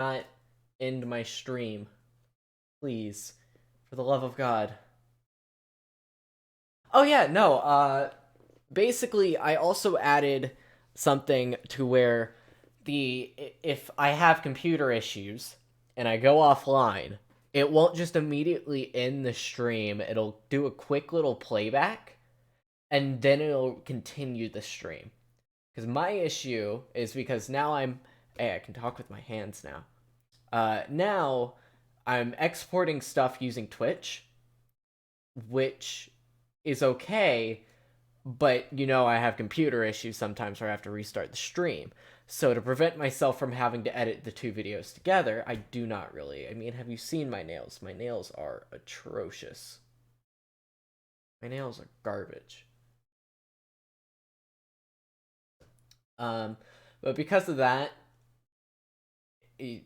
not end my stream. Please. For the love of God. Oh yeah, no, basically I also added something to where if I have computer issues and I go offline, it won't just immediately end the stream. It'll do a quick little playback and then it'll continue the stream. Because my issue is because now hey, I can talk with my hands now. Now I'm exporting stuff using Twitch, which is okay, but I have computer issues sometimes where I have to restart the stream. So to prevent myself from having to edit the two videos together, I do not really. I mean, have you seen my nails? My nails are atrocious. My nails are garbage. But because of that, it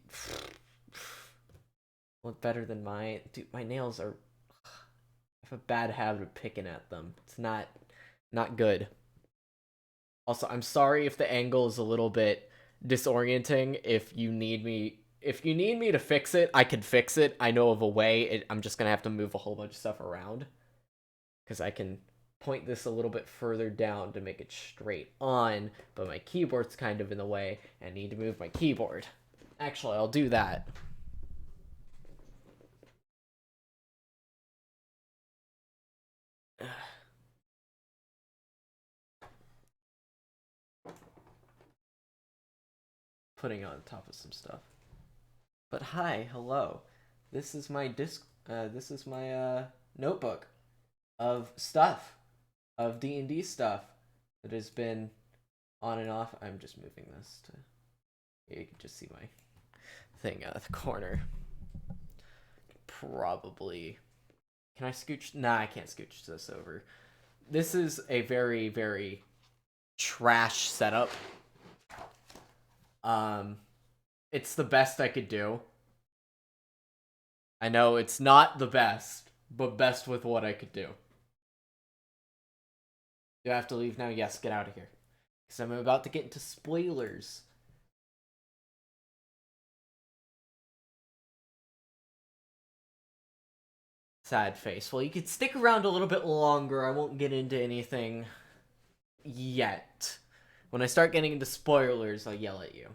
look better than mine. Dude, my nails are. I have a bad habit of picking at them. It's not good. Also, I'm sorry if the angle is a little bit disorienting. If you need me to fix it, I can fix it. I know of a way. I'm just gonna have to move a whole bunch of stuff around because I can point this a little bit further down to make it straight on, but my keyboard's kind of in the way and I need to move my keyboard. Actually, I'll do that. Putting on top of some stuff. But hi, hello. This is my notebook of stuff, of D&D stuff that has been on and off. I'm just moving this to. Yeah, you can just see my thing out of the corner. Probably. Can I scooch? Nah, I can't scooch this over. This is a very, very trash setup. It's the best I could do. I know it's not the best, but best with what I could do. Do I have to leave now? Yes, get out of here. Because I'm about to get into spoilers. Sad face. Well, you could stick around a little bit longer. I won't get into anything yet. When I start getting into spoilers, I'll yell at you.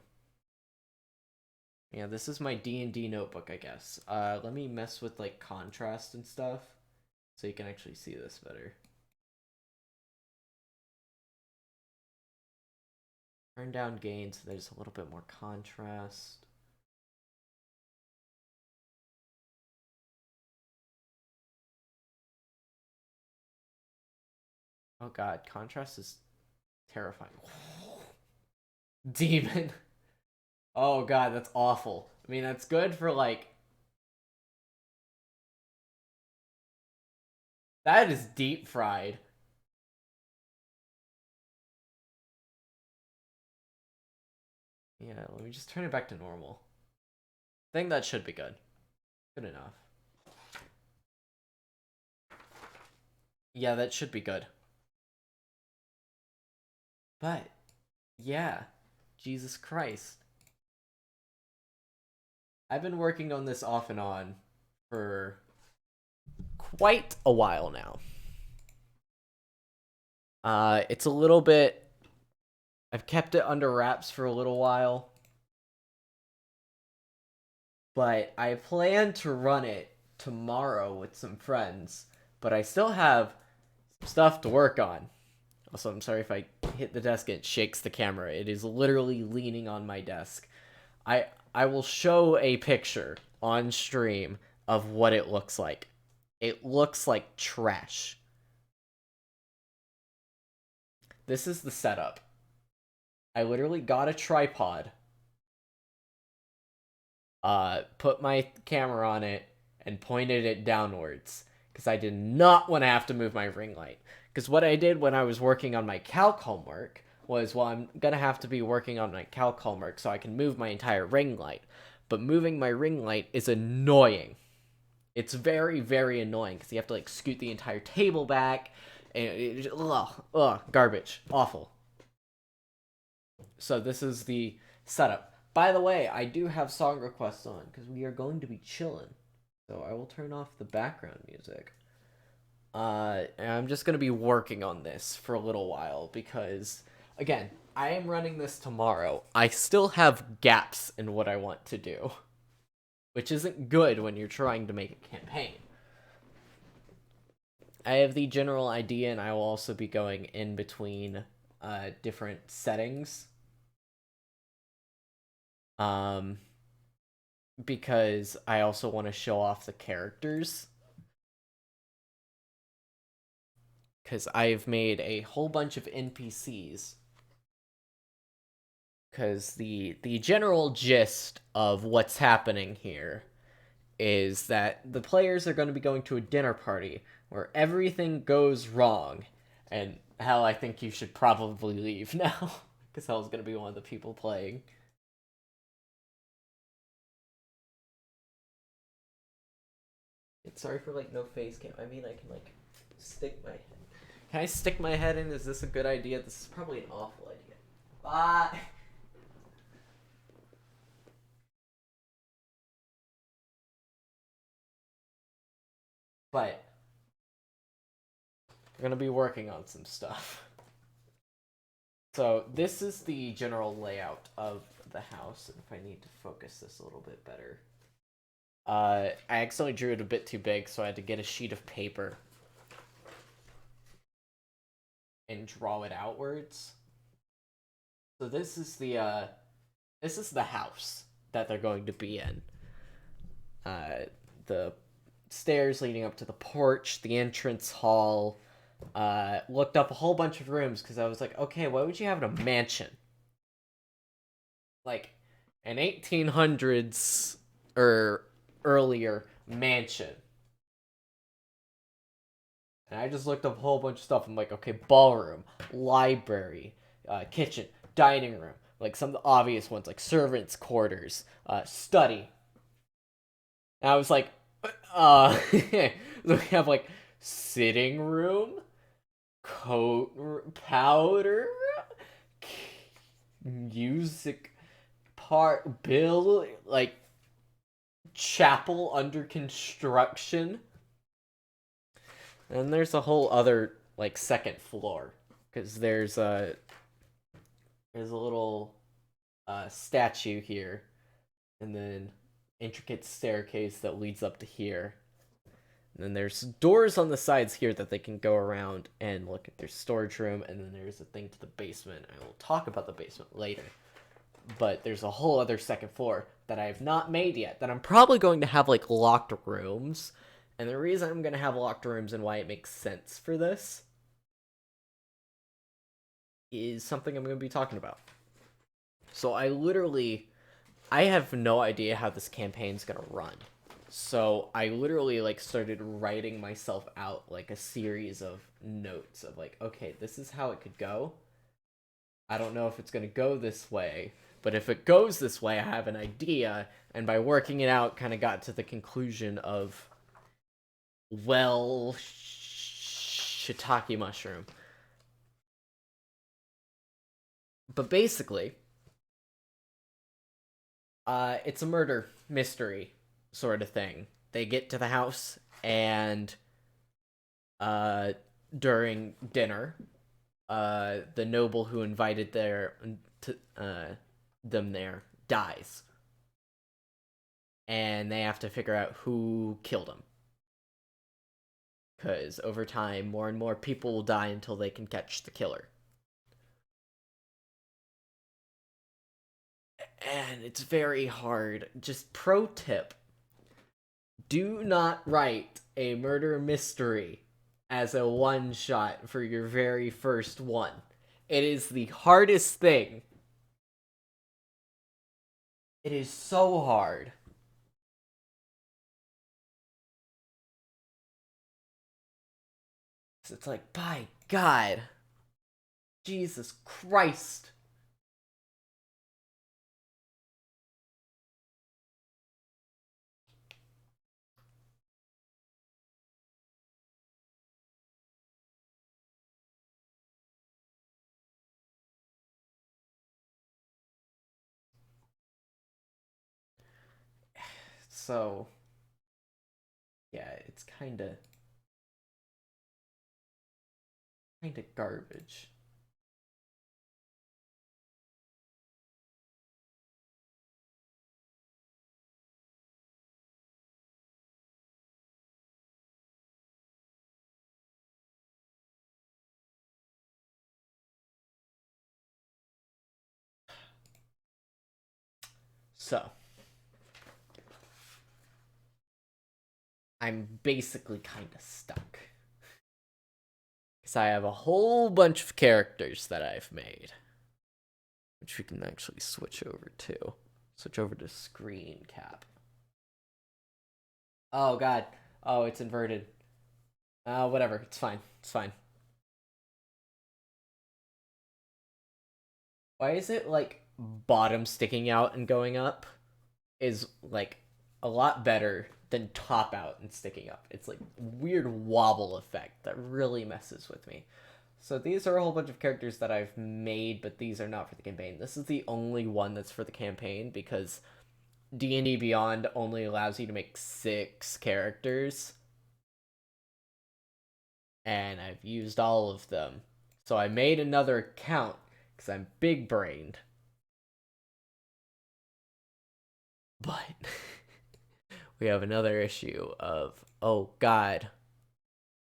Yeah, this is my D&D notebook, I guess. Let me mess with, like, contrast and stuff so you can actually see this better. Turn down gain so there's a little bit more contrast. Oh god, contrast is terrifying. Demon. Oh god, that's awful. I mean, that's good for, like... That is deep fried. Yeah, let me just turn it back to normal. I think that should be good. Good enough. Yeah, that should be good. But, yeah. Jesus Christ. I've been working on this off and on for quite a while now. It's a little bit... I've kept it under wraps for a little while. But I plan to run it tomorrow with some friends. But I still have some stuff to work on. Also, I'm sorry if I hit the desk and it shakes the camera. It is literally leaning on my desk. I will show a picture on stream of what it looks like. It looks like trash. This is the setup. I literally got a tripod, put my camera on it, and pointed it downwards, because I did not want to have to move my ring light. Because what I did when I was working on my calc homework was, well, I'm going to have to be working on my calc homework so I can move my entire ring light. But moving my ring light is annoying. It's very, very annoying because you have to, like, scoot the entire table back. And garbage. Awful. So this is the setup. By the way, I do have song requests on because we are going to be chilling. So I will turn off the background music. And I'm just gonna be working on this for a little while because, again, I am running this tomorrow. I still have gaps in what I want to do, which isn't good when you're trying to make a campaign. I have the general idea, and I will also be going in between different settings. Because I also want to show off the characters. Because I've made a whole bunch of NPCs. Because the general gist of what's happening here is that the players are going to be going to a dinner party where everything goes wrong. And hell, I think you should probably leave now. Because Hell's going to be one of the people playing. Sorry for like no face cam. I mean, I can like stick my head. Can I stick my head in? Is this a good idea? This is probably an awful idea. Bye. But we're gonna be working on some stuff. So this is the general layout of the house. If I need to focus this a little bit better. I accidentally drew it a bit too big, so I had to get a sheet of paper and draw it outwards. So this is the house that they're going to be in. The stairs leading up to the porch, the entrance hall. Looked up a whole bunch of rooms because I was like, okay, what would you have in a mansion? Like an 1800s or earlier mansion. And I just looked up a whole bunch of stuff. I'm like, okay, ballroom, library, kitchen, dining room. Like some of the obvious ones, like servants' quarters, study. And I was like, we have like sitting room, coat, powder, music part, bill, like chapel under construction. And there's a whole other like second floor because there's a little statue here, and then intricate staircase that leads up to here. And then there's doors on the sides here that they can go around and look at their storage room, and then there's a thing to the basement. I will talk about the basement later. But there's a whole other second floor that I have not made yet that I'm probably going to have like locked rooms. And the reason I'm going to have locked rooms and why it makes sense for this is something I'm going to be talking about. So I have no idea how this campaign's going to run. So I literally like started writing myself out like a series of notes of like, okay, this is how it could go. I don't know if it's going to go this way, but if it goes this way, I have an idea. And by working it out, kind of got to the conclusion of, well, shiitake mushroom. But basically, it's a murder mystery sort of thing. They get to the house, and during dinner, the noble who invited them there dies, and they have to figure out who killed him. Because over time, more and more people will die until they can catch the killer. And it's very hard. Just pro tip: do not write a murder mystery as a one shot for your very first one. It is the hardest thing. It is so hard. It's like, by God, Jesus Christ. So yeah, it's kinda garbage. So I'm basically kind of stuck. Because I have a whole bunch of characters that I've made, which we can actually switch over to. Switch over to screen cap. Oh, God. Oh, it's inverted. Whatever. It's fine. It's fine. Why is it, like, bottom sticking out and going up is, like, a lot better than top out and sticking up? It's, like, weird wobble effect that really messes with me. So these are a whole bunch of characters that I've made, but these are not for the campaign. This is the only one that's for the campaign because D&D Beyond only allows you to make 6 characters. And I've used all of them. So I made another account because I'm big-brained. But we have another issue of, oh god,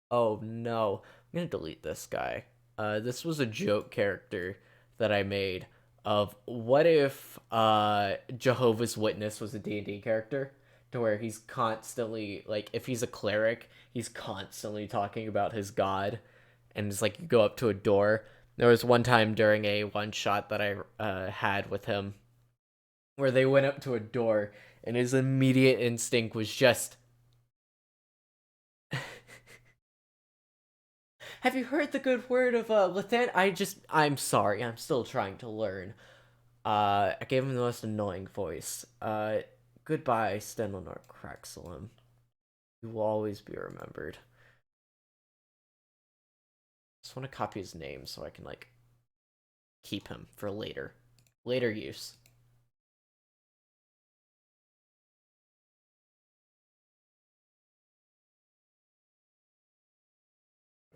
oh no, I'm gonna delete this guy. This was a joke character that I made of what if Jehovah's Witness was a D&D character, to where he's constantly, like, if he's a cleric, he's constantly talking about his god, and it's like you go up to a door. There was one time during a one shot that I had with him where they went up to a door, and his immediate instinct was just, have you heard the good word of Lathan? I'm sorry, I'm still trying to learn. I gave him the most annoying voice. Goodbye, Stenlenor Craxelum. You will always be remembered. Just want to copy his name so I can, like, keep him for later use.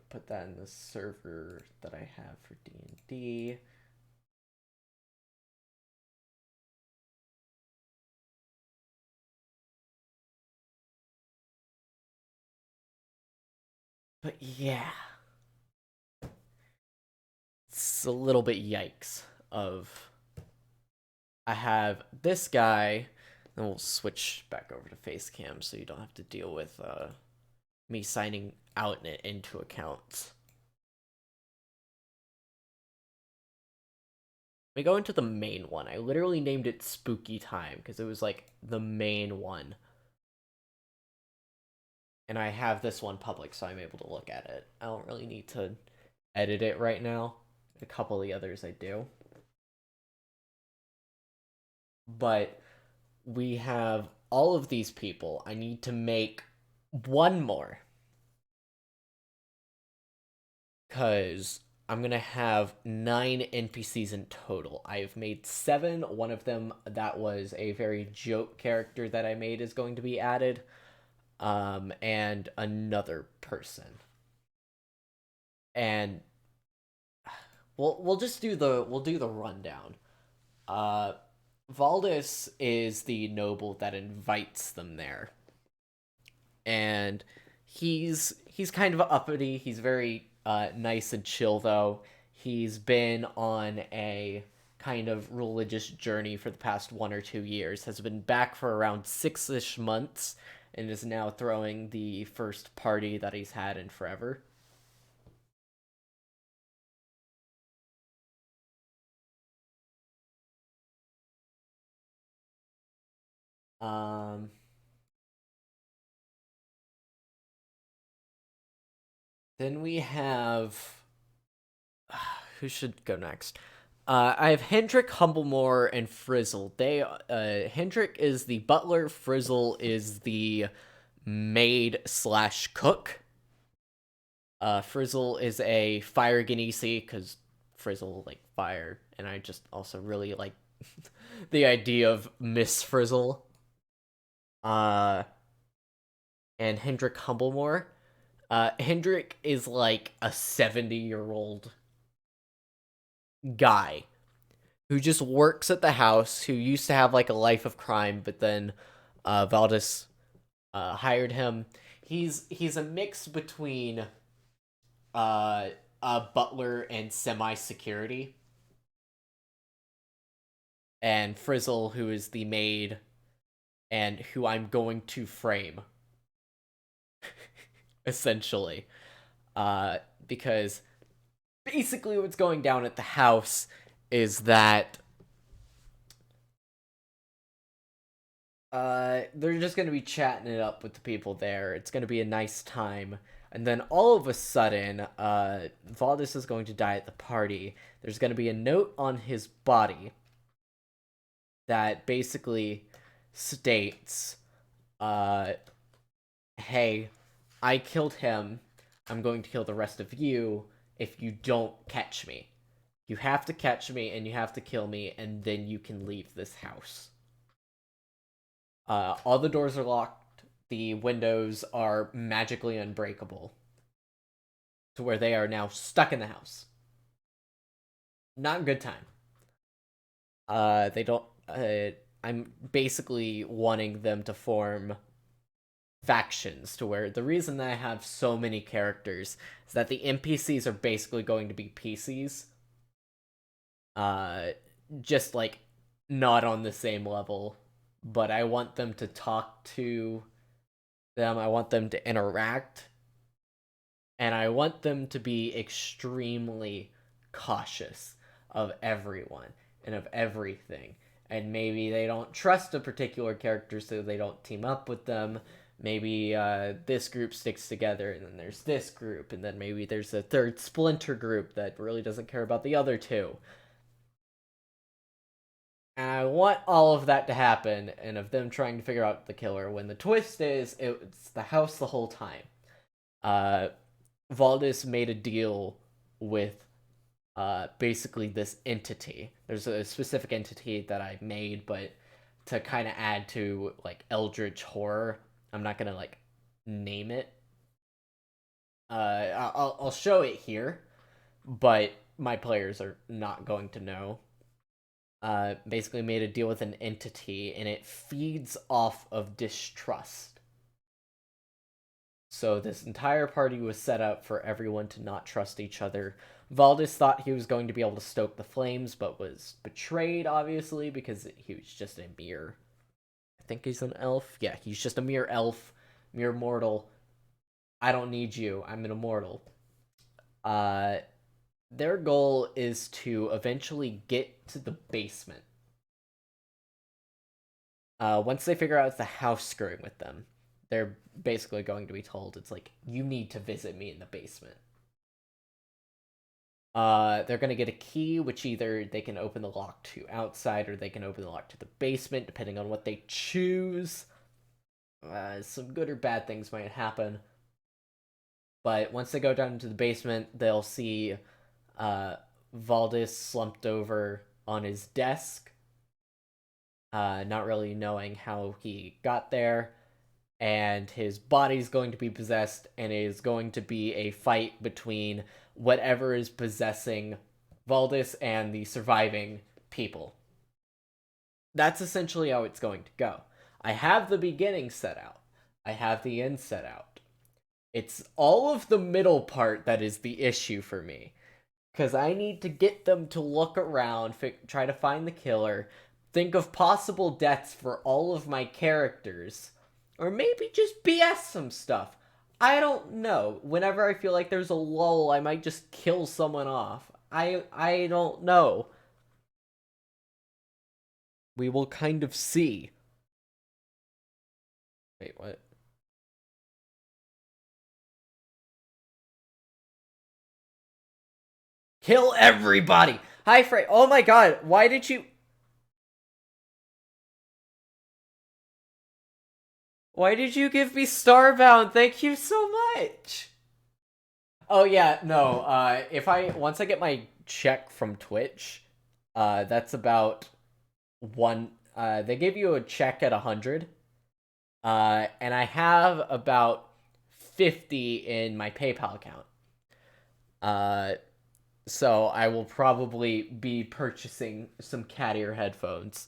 Put that in the server that I have for D&D. But yeah, it's a little bit yikes of, I have this guy, and we'll switch back over to Facecam so you don't have to deal with me signing out and into accounts. We go into the main one. I literally named it Spooky Time because it was like the main one. And I have this one public, so I'm able to look at it. I don't really need to edit it right now. A couple of the others I do. But we have all of these people. I need to make one more. Because I'm going to have 9 NPCs in total. I've made 7. One of them that was a very joke character that I made is going to be added. And another person. And we'll just do the rundown. Uh Valdis is the noble that invites them there. And he's kind of uppity. He's very nice and chill though. He's been on a kind of religious journey for the past 1 or 2 years, has been back for around 6-ish months, and is now throwing the first party that he's had in forever. Um, then we have who should go next? I have Hendrik, Humblemore, and Frizzle. Hendrik is the butler. Frizzle is the maid slash cook. Frizzle is a fire Genasi because Frizzle like fire, and I just also really like the idea of Miss Frizzle. uh, and Hendrik Humblemore. Hendrik is like a 70-year-old guy who just works at the house, who used to have like a life of crime, but then Valdis hired him. He's a mix between a butler and semi-security, and Frizzle, who is the maid, and who I'm going to frame, essentially. Because basically what's going down at the house is that they're just gonna be chatting it up with the people there. It's gonna be a nice time. And then all of a sudden, Valdis is going to die at the party. There's gonna be a note on his body that basically states, hey, I killed him. I'm going to kill the rest of you if you don't catch me. You have to catch me and you have to kill me, and then you can leave this house. All the doors are locked. The windows are magically unbreakable to where they are now stuck in the house. Not a good time. They don't. I'm basically wanting them to form factions to where the reason that I have so many characters is that the NPCs are basically going to be PCs. Just like not on the same level, but I want them to talk to them. I want them to interact, and I want them to be extremely cautious of everyone and of everything. And maybe they don't trust a particular character, so they don't team up with them. Maybe this group sticks together, and then there's this group, and then maybe there's a third splinter group that really doesn't care about the other two. And I want all of that to happen, and of them trying to figure out the killer, when the twist is it's the house the whole time. Valdis made a deal with basically this entity. There's a specific entity that I made, but to kind of add to like eldritch horror, I'm not gonna like name it. I'll show it here, but my players are not going to know. Basically made a deal with an entity, and it feeds off of distrust. So this entire party was set up for everyone to not trust each other. Valdis thought he was going to be able to stoke the flames, but was betrayed, obviously, because he was just a mere... I think he's an elf? Yeah, he's just a mere elf, mere mortal. I don't need you. I'm an immortal. Their goal is to eventually get to the basement. Once they figure out it's the house screwing with them, they're basically going to be told, it's like, you need to visit me in the basement. They're gonna get a key, which either they can open the lock to outside, or they can open the lock to the basement, depending on what they choose. Some good or bad things might happen. But once they go down into the basement, they'll see Valdis slumped over on his desk, not really knowing how he got there, and his body's going to be possessed, and it is going to be a fight between whatever is possessing Valdis and the surviving people. That's essentially how it's going to go. I have the beginning set out. I have the end set out. It's all of the middle part that is the issue for me. Because I need to get them to look around, try to find the killer, think of possible deaths for all of my characters, or maybe just BS some stuff. I don't know. Whenever I feel like there's a lull, I might just kill someone off. I don't know. We will kind of see. Wait, what? Kill everybody! Hi, Frey. Oh my god, why did you... Why did you give me Starbound? Thank you so much! Oh yeah, no, if once I get my check from Twitch, that's about they give you a check at 100, And I have about 50 in my PayPal account. Uh, so I will probably be purchasing some cat ear headphones.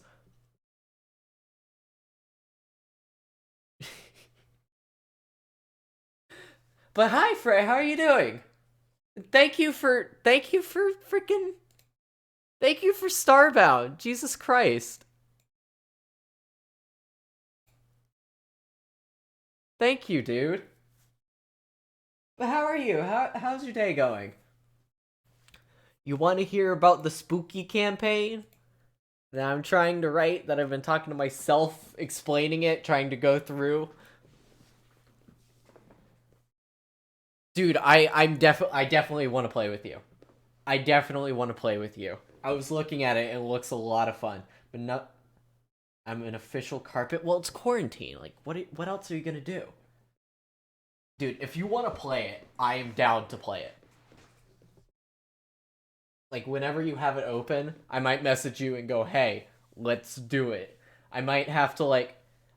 But hi, Frey, how are you doing? Thank you for Starbound. Jesus Christ. Thank you, dude. But how are you? How's your day going? You want to hear about the spooky campaign that I'm trying to write, that I've been talking to myself, explaining it, trying to go through? Dude, I definitely want to play with you. I definitely want to play with you. I was looking at it and it looks a lot of fun. But no, I'm an official carpet. Well, it's quarantine. Like what else are you going to do? Dude, if you want to play it, I am down to play it. Like whenever you have it open, I might message you and go, "Hey, let's do it." I might have to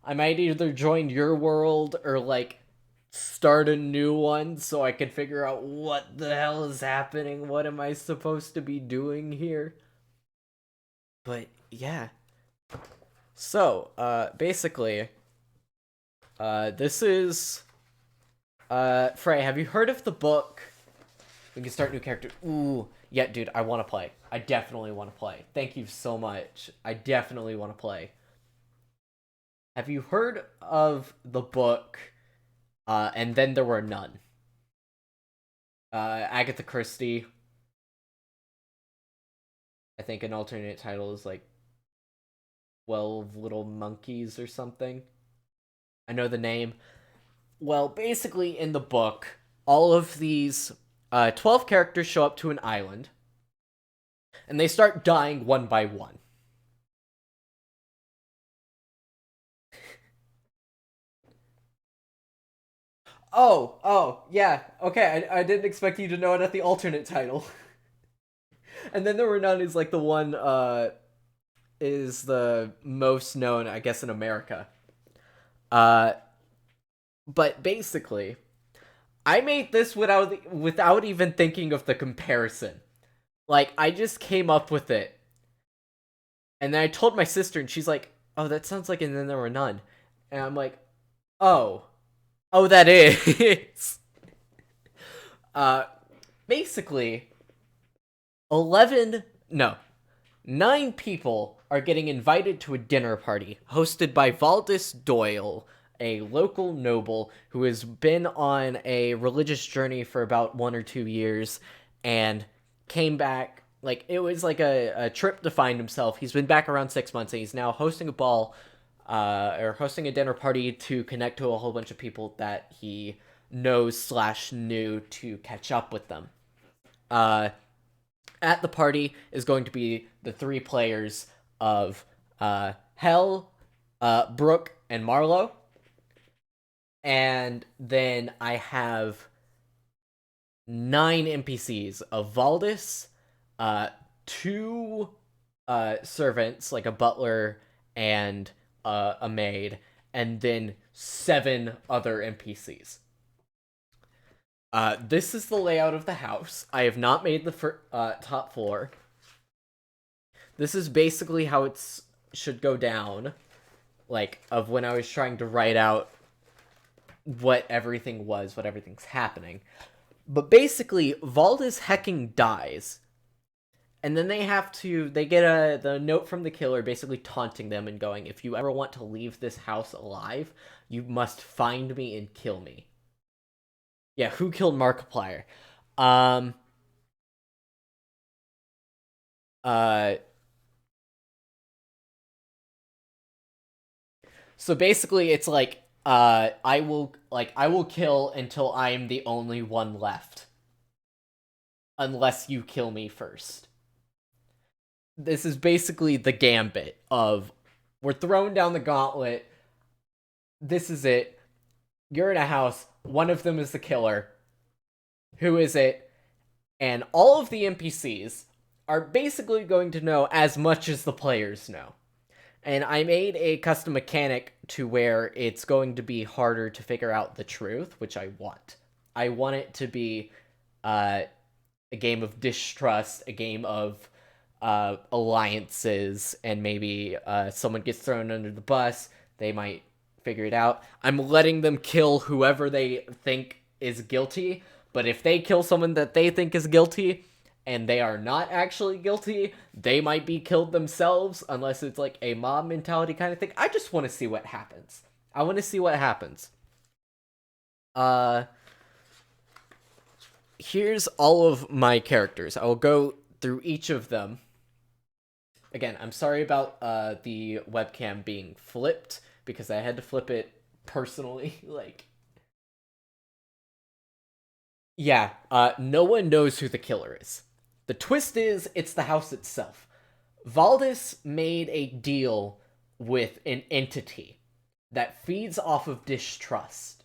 I might either join your world or start a new one so I can figure out what the hell is happening. What am I supposed to be doing here? But yeah. So, basically, this is Frey, have you heard of the book? We can start new character. Ooh, yeah, dude, I want to play. I definitely want to play. Thank you so much. I definitely want to play. Have you heard of the book? And then there were none. Agatha Christie. I think an alternate title is 12 Little Monkeys or something. I know the name. Well, basically, in the book, all of these 12 characters show up to an island, and they start dying one by one. Yeah. Okay, I didn't expect you to know it at the alternate title. And then there were none is the one is the most known, I guess, in America. Uh, but basically, I made this without even thinking of the comparison. I just came up with it, and then I told my sister, and she's like, "Oh, that sounds like." And then there were none, and I'm like, "Oh, that is." uh, basically, 11, no, 9 people are getting invited to a dinner party hosted by Valdis Doyle, a local noble who has been on a religious journey for about 1 or 2 years and came back. It was a trip to find himself. He's been back around 6 months and he's now hosting a ball, or hosting a dinner party to connect to a whole bunch of people that he knows/knew to catch up with them. At the party is going to be the 3 players of Hell, Brooke, and Marlowe. And then I have 9 NPCs of Valdis, 2 servants, like a butler and a maid, and then 7 other NPCs. This is the layout of the house. I have not made the top floor. This is basically how it should go down, of when I was trying to write out what everything's happening. But basically, Valdis hecking dies, and then they get the note from the killer basically taunting them and going, "If you ever want to leave this house alive, you must find me and kill me." Yeah, who killed Markiplier? Um. Uh. So basically, it's I will kill until I am the only one left, unless you kill me first. This is basically the gambit of we're throwing down the gauntlet. This is it. You're in a house. One of them is the killer. Who is it? And all of the NPCs are basically going to know as much as the players know. And I made a custom mechanic to where it's going to be harder to figure out the truth, which I want. I want it to be a game of distrust, a game of alliances, and maybe someone gets thrown under the bus. They might figure it out. I'm letting them kill whoever they think is guilty, but if they kill someone that they think is guilty and they are not actually guilty, they might be killed themselves, unless it's like a mob mentality kind of thing. I just want to see what happens. I want to see what happens. Here's all of my characters. I will go through each of them. Again, I'm sorry about the webcam being flipped, because I had to flip it personally. Yeah, no one knows who the killer is. The twist is, it's the house itself. Valdis made a deal with an entity that feeds off of distrust.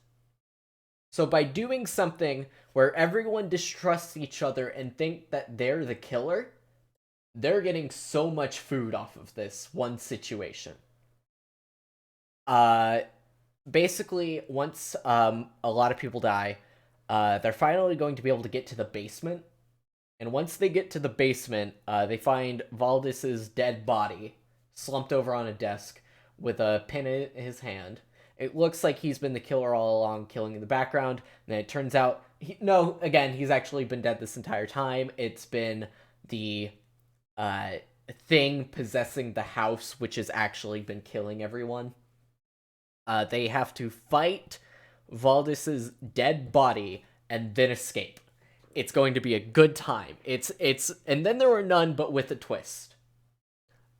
So by doing something where everyone distrusts each other and think that they're the killer, they're getting so much food off of this one situation. Basically, once a lot of people die, they're finally going to be able to get to the basement. And once they get to the basement, they find Valdis's dead body slumped over on a desk with a pin in his hand. It looks like he's been the killer all along, killing in the background. And it turns out, he's actually been dead this entire time. It's been the thing possessing the house, which has actually been killing everyone. They have to fight Valdis's dead body and then escape. It's going to be a good time. And then there were none, but with a twist.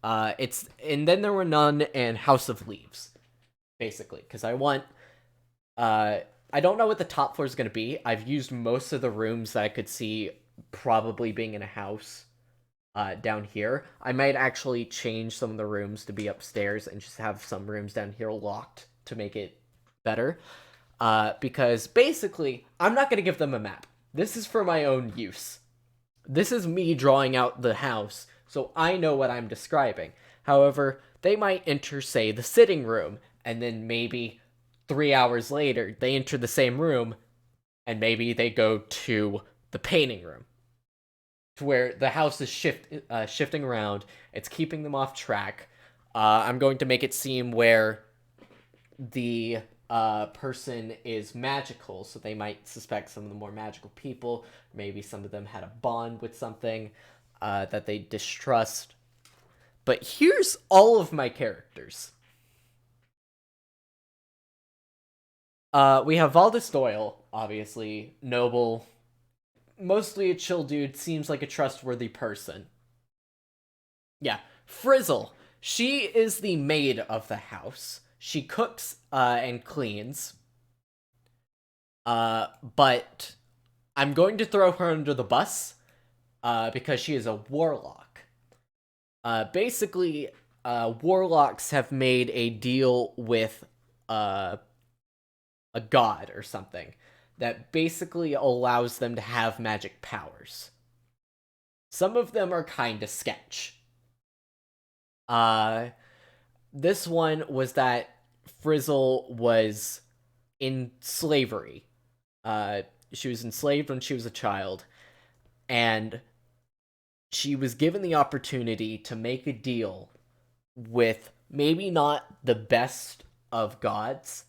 And then there were none and House of Leaves, basically, because I want. I don't know what the top floor is going to be. I've used most of the rooms that I could see probably being in a house down here. I might actually change some of the rooms to be upstairs and just have some rooms down here locked to make it better. Because basically, I'm not going to give them a map. This is for my own use. This is me drawing out the house, so I know what I'm describing. However, they might enter, say, the sitting room, and then maybe 3 hours later, they enter the same room, and maybe they go to the painting room, to where the house is shifting around. It's keeping them off track. I'm going to make it seem where the person is magical, so they might suspect some of the more magical people. Maybe some of them had a bond with something that they distrust. But here's all of my characters. We have Valdis Doyle, obviously, noble, mostly a chill dude, seems like a trustworthy person. Yeah, Frizzle. She is the maid of the house. She cooks and cleans. But I'm going to throw her under the bus because she is a warlock. Basically, warlocks have made a deal with a god or something that basically allows them to have magic powers. Some of them are kind of sketch. This one was that Frizzle was in slavery. She was enslaved when she was a child, and she was given the opportunity to make a deal with maybe not the best of gods,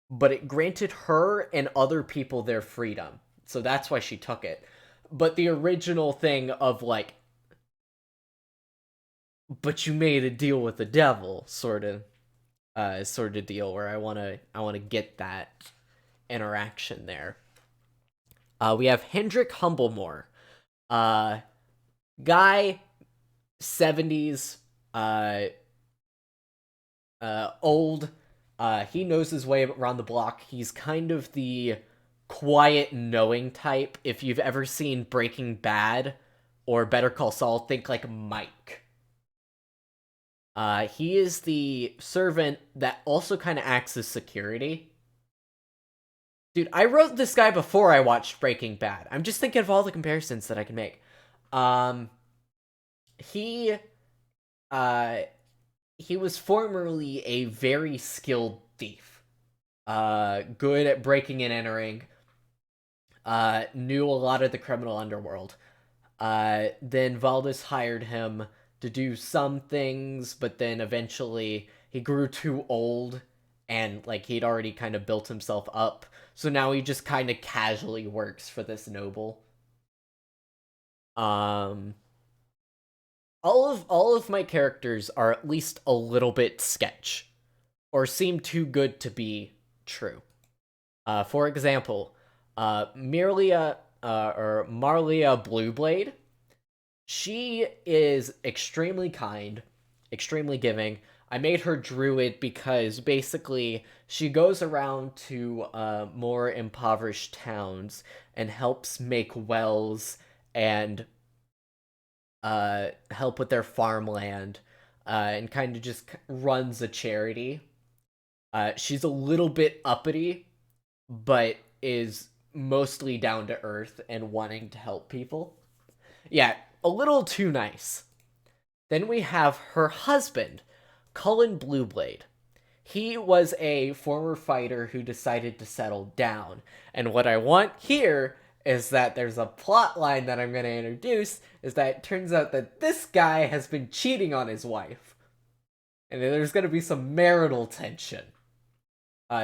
but it granted her and other people their freedom. So that's why she took it. But the original thing of like, but you made a deal with the devil, sort of deal, where I want to get that interaction there. We have Hendrik Humblemore, guy, 70s, old. He knows his way around the block. He's kind of the quiet, knowing type. If you've ever seen Breaking Bad or Better Call Saul, think like Mike. He is the servant that also kind of acts as security. Dude, I wrote this guy before I watched Breaking Bad. I'm just thinking of all the comparisons that I can make. He he was formerly a very skilled thief, good at breaking and entering, knew a lot of the criminal underworld. Then Valdis hired him to do some things, but then eventually he grew too old and like he'd already kind of built himself up. So now he just kind of casually works for this noble. Um all of my characters are at least a little bit sketch or seem too good to be true. For example, Marlia Blueblade, she is extremely kind, extremely giving. I made her druid because basically she goes around to more impoverished towns and helps make wells and help with their farmland, and kind of just runs a charity. She's a little bit uppity, but is mostly down to earth and wanting to help people. Yeah, a little too nice. Then we have her husband, Cullen Blueblade. He was a former fighter who decided to settle down. And what I want here is that there's a plot line that I'm going to introduce is that it turns out that this guy has been cheating on his wife. And there's going to be some marital tension.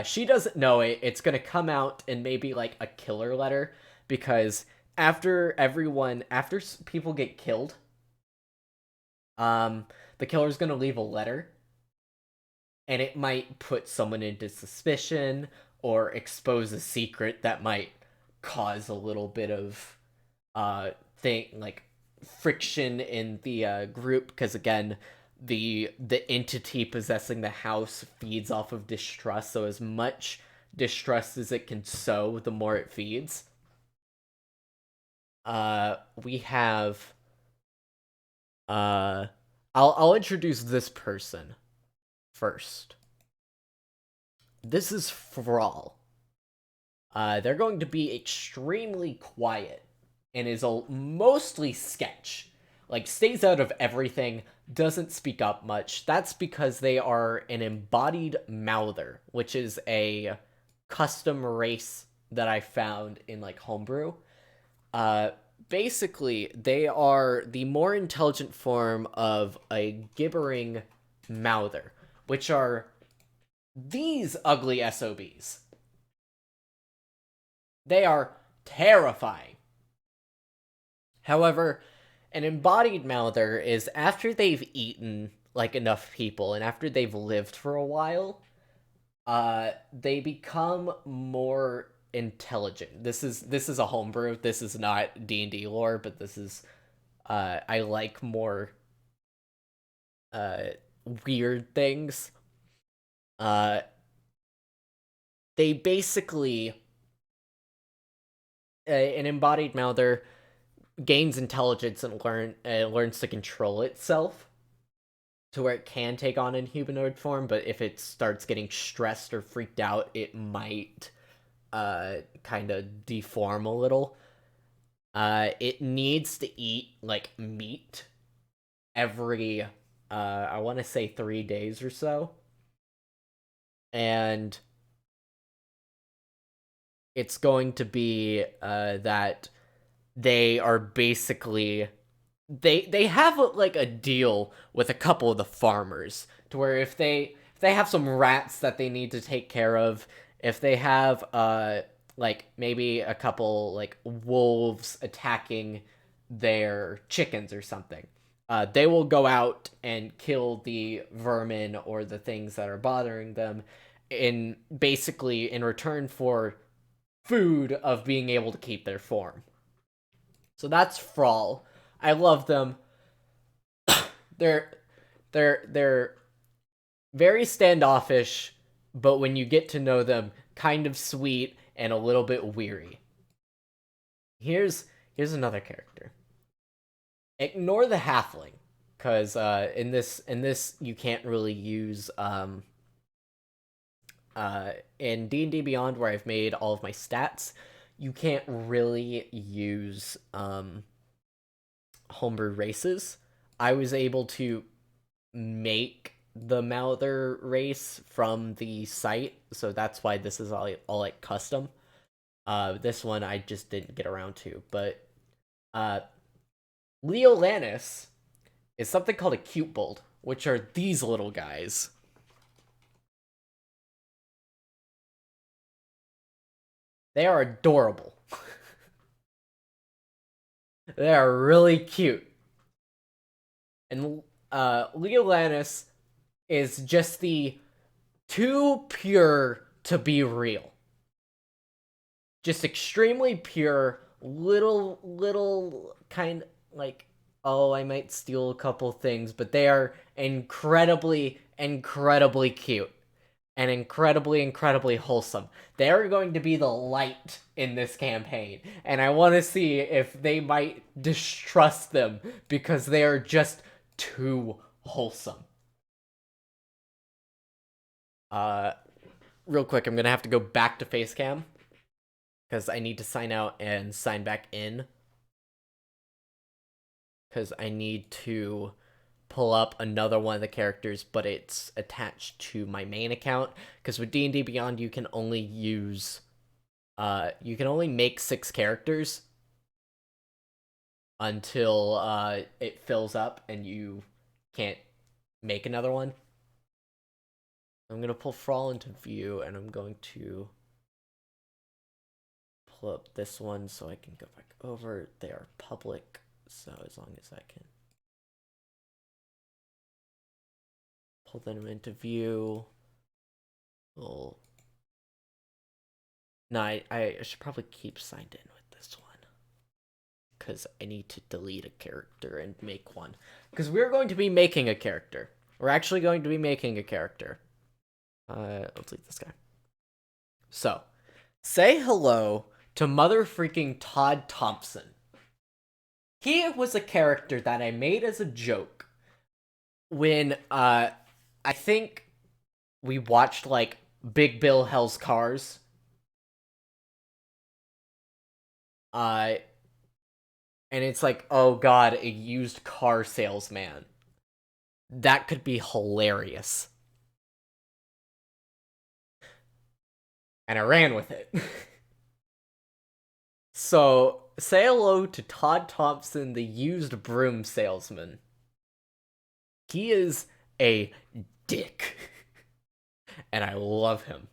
She doesn't know it. It's going to come out in maybe like a killer letter because after people get killed, the killer's going to leave a letter and it might put someone into suspicion or expose a secret that might cause a little bit of thing like friction in the group because again the entity possessing the house feeds off of distrust, so as much distrust as it can sow, the more it feeds. We have I'll introduce this person first. This is Thrall. They're going to be extremely quiet and is mostly sketch. Like, stays out of everything, doesn't speak up much. That's because they are an embodied mouther, which is a custom race that I found in, like, homebrew. Basically, they are the more intelligent form of a gibbering mouther, which are these ugly SOBs. They are terrifying. However, an embodied mouther is after they've eaten like enough people and after they've lived for a while, they become more intelligent. This is a homebrew. This is not D&D lore, but this is I like more weird things. They basically an embodied mouther gains intelligence and learns to control itself to where it can take on a humanoid form, but if it starts getting stressed or freaked out, it might kind of deform a little. It needs to eat like meat every I want to say 3 days or so. And it's going to be that they are basically they have like a deal with a couple of the farmers to where if they have some rats that they need to take care of, if they have like maybe a couple like wolves attacking their chickens or something, they will go out and kill the vermin or the things that are bothering them in basically in return for food of being able to keep their form. So that's Thrall. I love them. they're they're very standoffish, but when you get to know them, kind of sweet and a little bit weary. Here's another character. Ignore the halfling, because in this you can't really use in D&D Beyond where I've made all of my stats, you can't really use homebrew races. I was able to make the Mouther race from the site, so that's why this is all like custom. This one I just didn't get around to, but Leolanis is something called a cute bold, which are these little guys. They are adorable. They are really cute. And Leolanis is just the too pure to be real. Just extremely pure, little kind like, oh, I might steal a couple things, but they are incredibly cute and incredibly wholesome. They are going to be the light in this campaign, and I want to see if they might distrust them because they are just too wholesome. Real quick, I'm gonna have to go back to Facecam because I need to sign out and sign back in because I need to pull up another one of the characters, but it's attached to my main account, because with D&D Beyond you can only use you can only make 6 characters until it fills up and you can't make another one. I'm gonna pull Frawl into view, and I'm going to pull up this one so I can go back over. They are public, so as long as I can pull them into view. Well, no, I should probably keep signed in with this one because I need to delete a character and make one, because we're going to be making a character. We're actually going to be making a character. Let's leave this guy. So, say hello to mother freaking Todd Thompson. He was a character that I made as a joke when I think we watched like Big Bill Hell's Cars. And it's like, oh god, a used car salesman. That could be hilarious. And I ran with it. So, say hello to Todd Thompson, the used broom salesman. He is a dick. And I love him.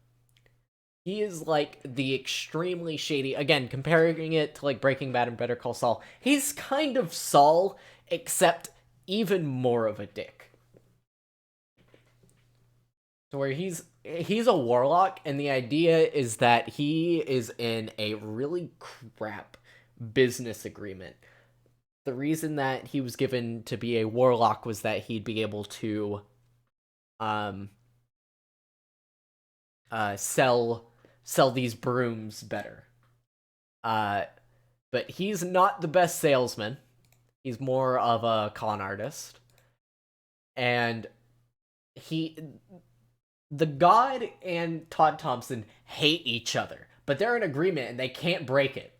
He is like the extremely shady, again, comparing it to like Breaking Bad and Better Call Saul, he's kind of Saul, except even more of a dick. So where he's a warlock, and the idea is that he is in a really crap business agreement. The reason that he was given to be a warlock was that he'd be able to sell these brooms better. But he's not the best salesman. He's more of a con artist. And the God and Todd Thompson hate each other, but they're in agreement and they can't break it.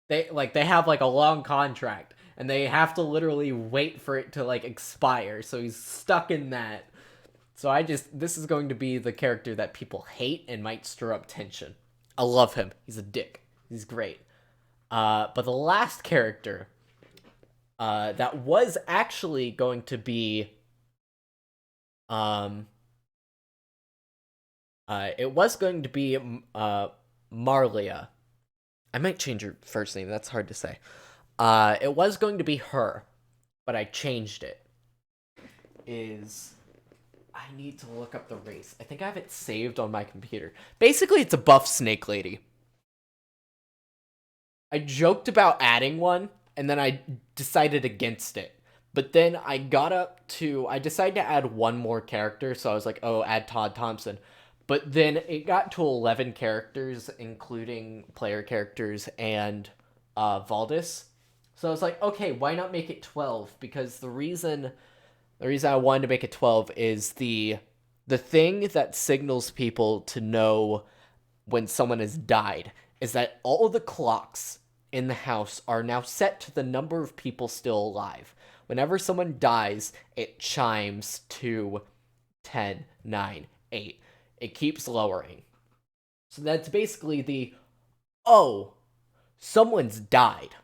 They have like a long contract and they have to literally wait for it to like expire. So he's stuck in that. So this is going to be the character that people hate and might stir up tension. I love him. He's a dick. He's great. But the last character that was actually going to be it was going to be Marlia. I might change her first name. That's hard to say. It was going to be her, but I changed it. I need to look up the race. I think I have it saved on my computer. Basically, it's a buff snake lady. I joked about adding one, and then I decided against it. But then I decided to add one more character, so I was like, oh, add Todd Thompson. But then it got to 11 characters, including player characters and Valdis. So I was like, okay, why not make it 12? Because the reason I wanted to make it 12 is the thing that signals people to know when someone has died is that all the clocks in the house are now set to the number of people still alive. Whenever someone dies, it chimes to 10, 9, 8. It keeps lowering. So that's basically the, oh, someone's died.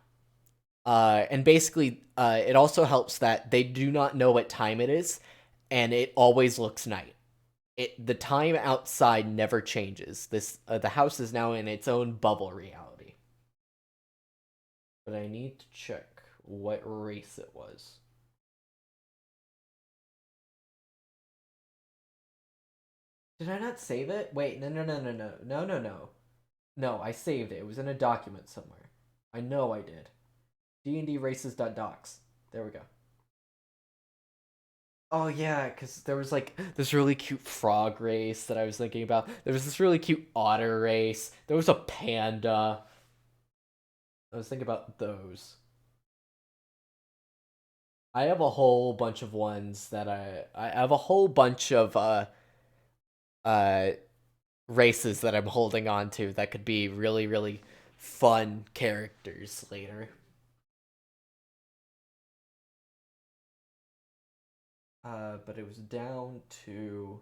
And basically, it also helps that they do not know what time it is, and it always looks night. The time outside never changes. The house is now in its own bubble reality. But I need to check what race it was. Did I not save it? Wait, no. No, I saved it. It was in a document somewhere. I know I did. D&D races.docs. There we go. Oh yeah, because there was like this really cute frog race that I was thinking about. There was this really cute otter race. There was a panda. I was thinking about those. I have a whole bunch of ones that I have a whole bunch of uh races that I'm holding on to that could be really really fun characters later. But it was down to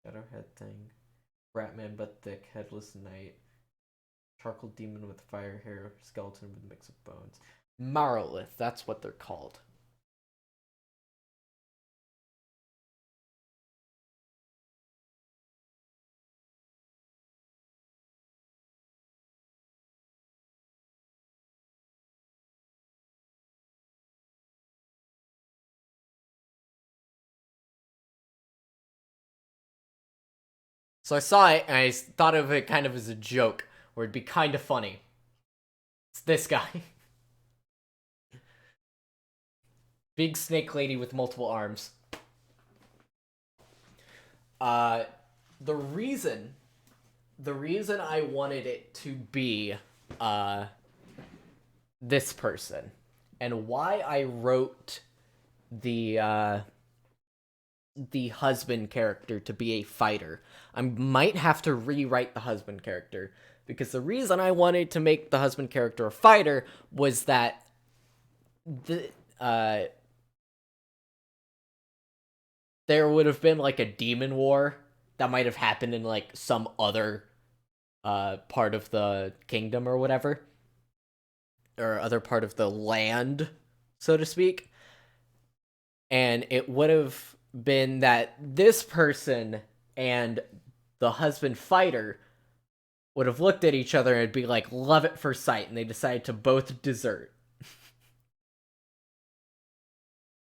Shadowhead thing, Ratman but thick, headless knight, charcoal demon with fire hair, skeleton with a mix of bones. Marolith, that's what they're called. So I saw it and I thought of it kind of as a joke, where it'd be kind of funny. It's this guy. Big snake lady with multiple arms. Uh, the reason, the reason I wanted it to be, uh, this person, and why I wrote the husband character to be a fighter. I might have to rewrite the husband character because the reason I wanted to make the husband character a fighter was that the there would have been like a demon war that might have happened in like some other part of the kingdom or whatever, or other part of the land, so to speak. And it would have been that this person and the husband fighter would have looked at each other and be like love at first sight, and they decided to both desert.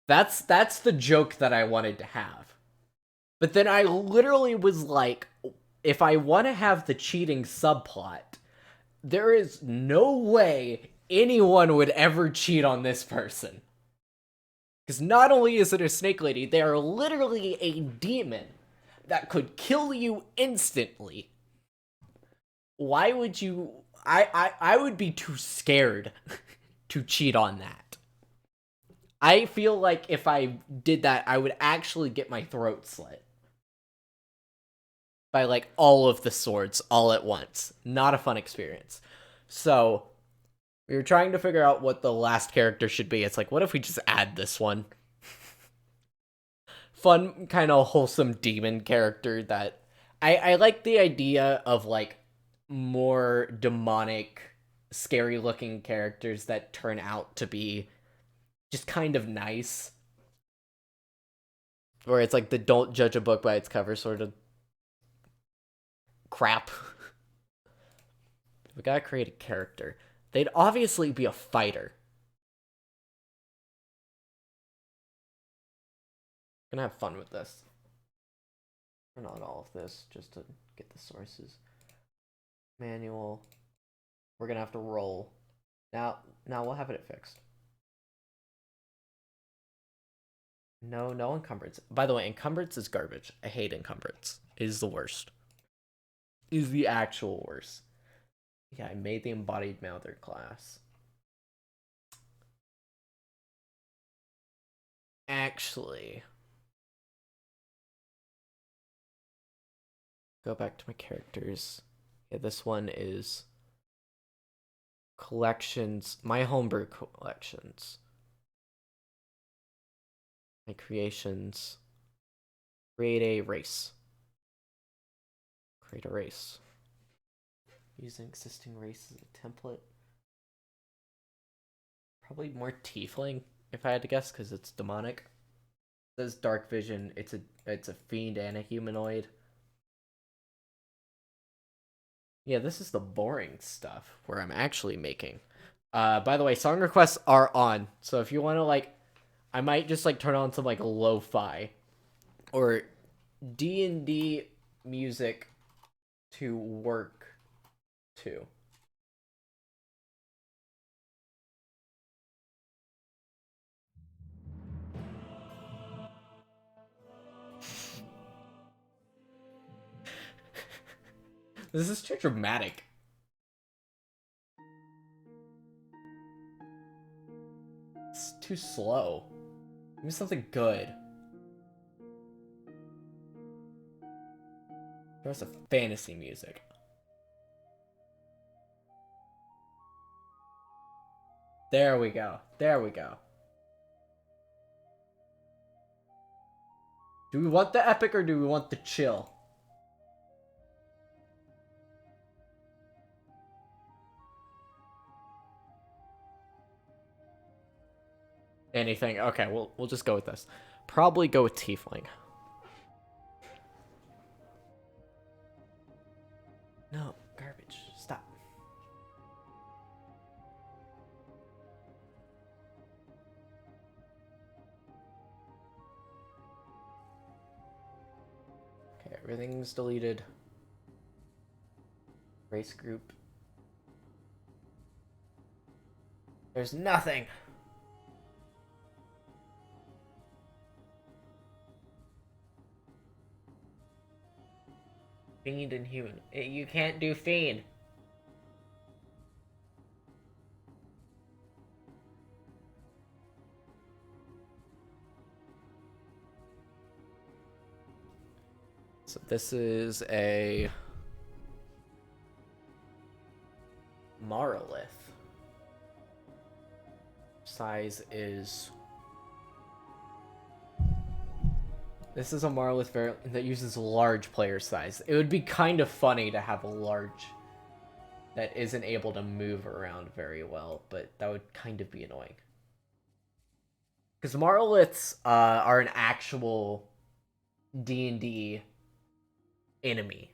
That's the joke that I wanted to have. But then I literally was like, if I want to have the cheating subplot, there is no way anyone would ever cheat on this person. Because not only is it a snake lady, they are literally a demon that could kill you instantly. Why would you? I would be too scared to cheat on that. I feel like if I did that, I would actually get my throat slit by like all of the swords all at once. Not a fun experience. So we were trying to figure out what the last character should be. It's like, what if we just add this one? Fun, kind of wholesome demon character that I like the idea of like more demonic, scary looking characters that turn out to be just kind of nice. Where it's like the don't judge a book by its cover sort of crap. We gotta create a character. They'd obviously be a fighter. Gonna have fun with this. Or not all of this, just to get the sources. Manual. We're gonna have to roll. Now we'll have it fixed. No encumbrance. By the way, encumbrance is garbage. I hate encumbrance. It is the worst. It is the actual worst. Yeah, I made the embodied mouther class. Actually, go back to my characters. Yeah, this one is Collections. My homebrew collections. My creations. Create a race. Create a race. Using existing race as a template. Probably more tiefling, if I had to guess, because it's demonic. It says dark vision. It's a fiend and a humanoid. Yeah, this is the boring stuff where I'm actually making. By the way, song requests are on. So if you want to, like, I might just, like, turn on some, like, lo-fi or D&D music to work to. This is too dramatic. It's too slow. Give me something good. There's a fantasy music. There we go. There we go. Do we want the epic or do we want the chill? Anything. Okay, we'll just go with this. Probably go with tiefling. No, garbage. Stop. Okay, everything's deleted. Race group. There's nothing. Fiend and human. You can't do fiend. So this is a monolith. Size is... This is a monolith that uses large player size. It would be kind of funny to have a large that isn't able to move around very well, but that would kind of be annoying. Because monoliths are an actual D&D enemy.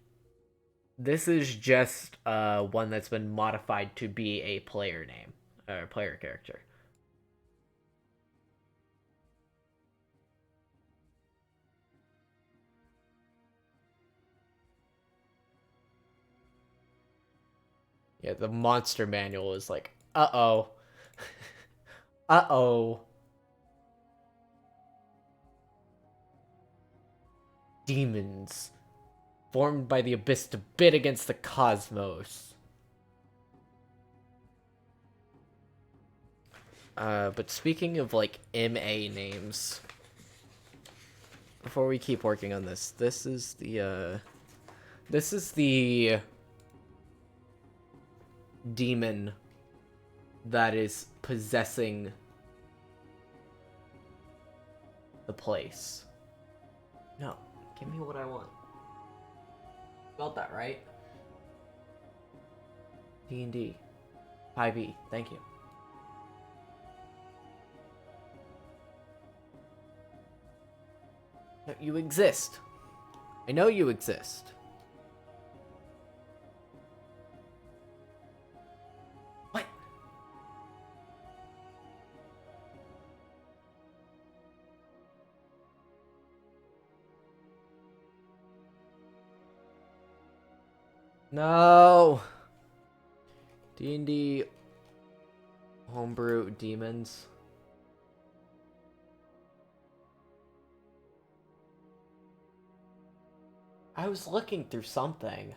This is just one that's been modified to be a player name, or player character. Yeah, the monster manual is like, uh-oh. Uh-oh. Demons. Formed by the abyss to bid against the cosmos. But speaking of, like, MA names, before we keep working on this, this is the demon that is possessing the place. No, give me what I want. Spelled that right? D&D. 5e, thank you. No, you exist. I know you exist. What? No. D&D homebrew demons. I was looking through something.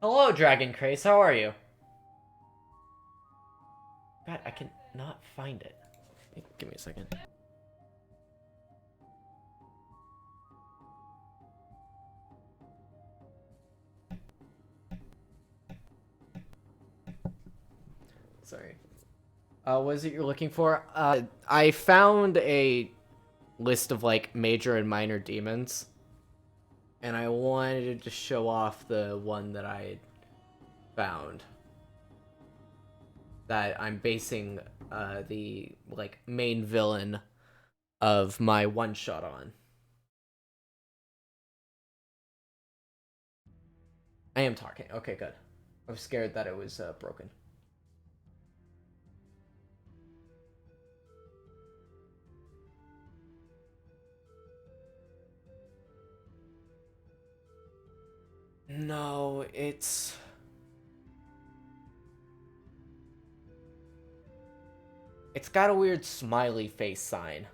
Hello, Dragon Craze. How are you? God, I can... not find it. Give me a second. Sorry. What is it you're looking for? I found a list of, like, major and minor demons. And I wanted to show off the one that I found. That I'm basing, the, like, main villain of my one-shot on. I am talking. Okay, good. I was scared that it was, broken. No, it's got a weird smiley face sign.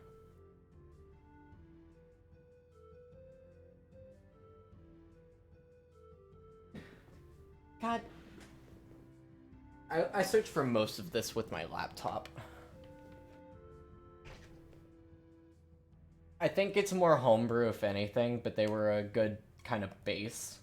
God. I searched for most of this with my laptop. I think it's more homebrew if anything, but they were a good kind of base.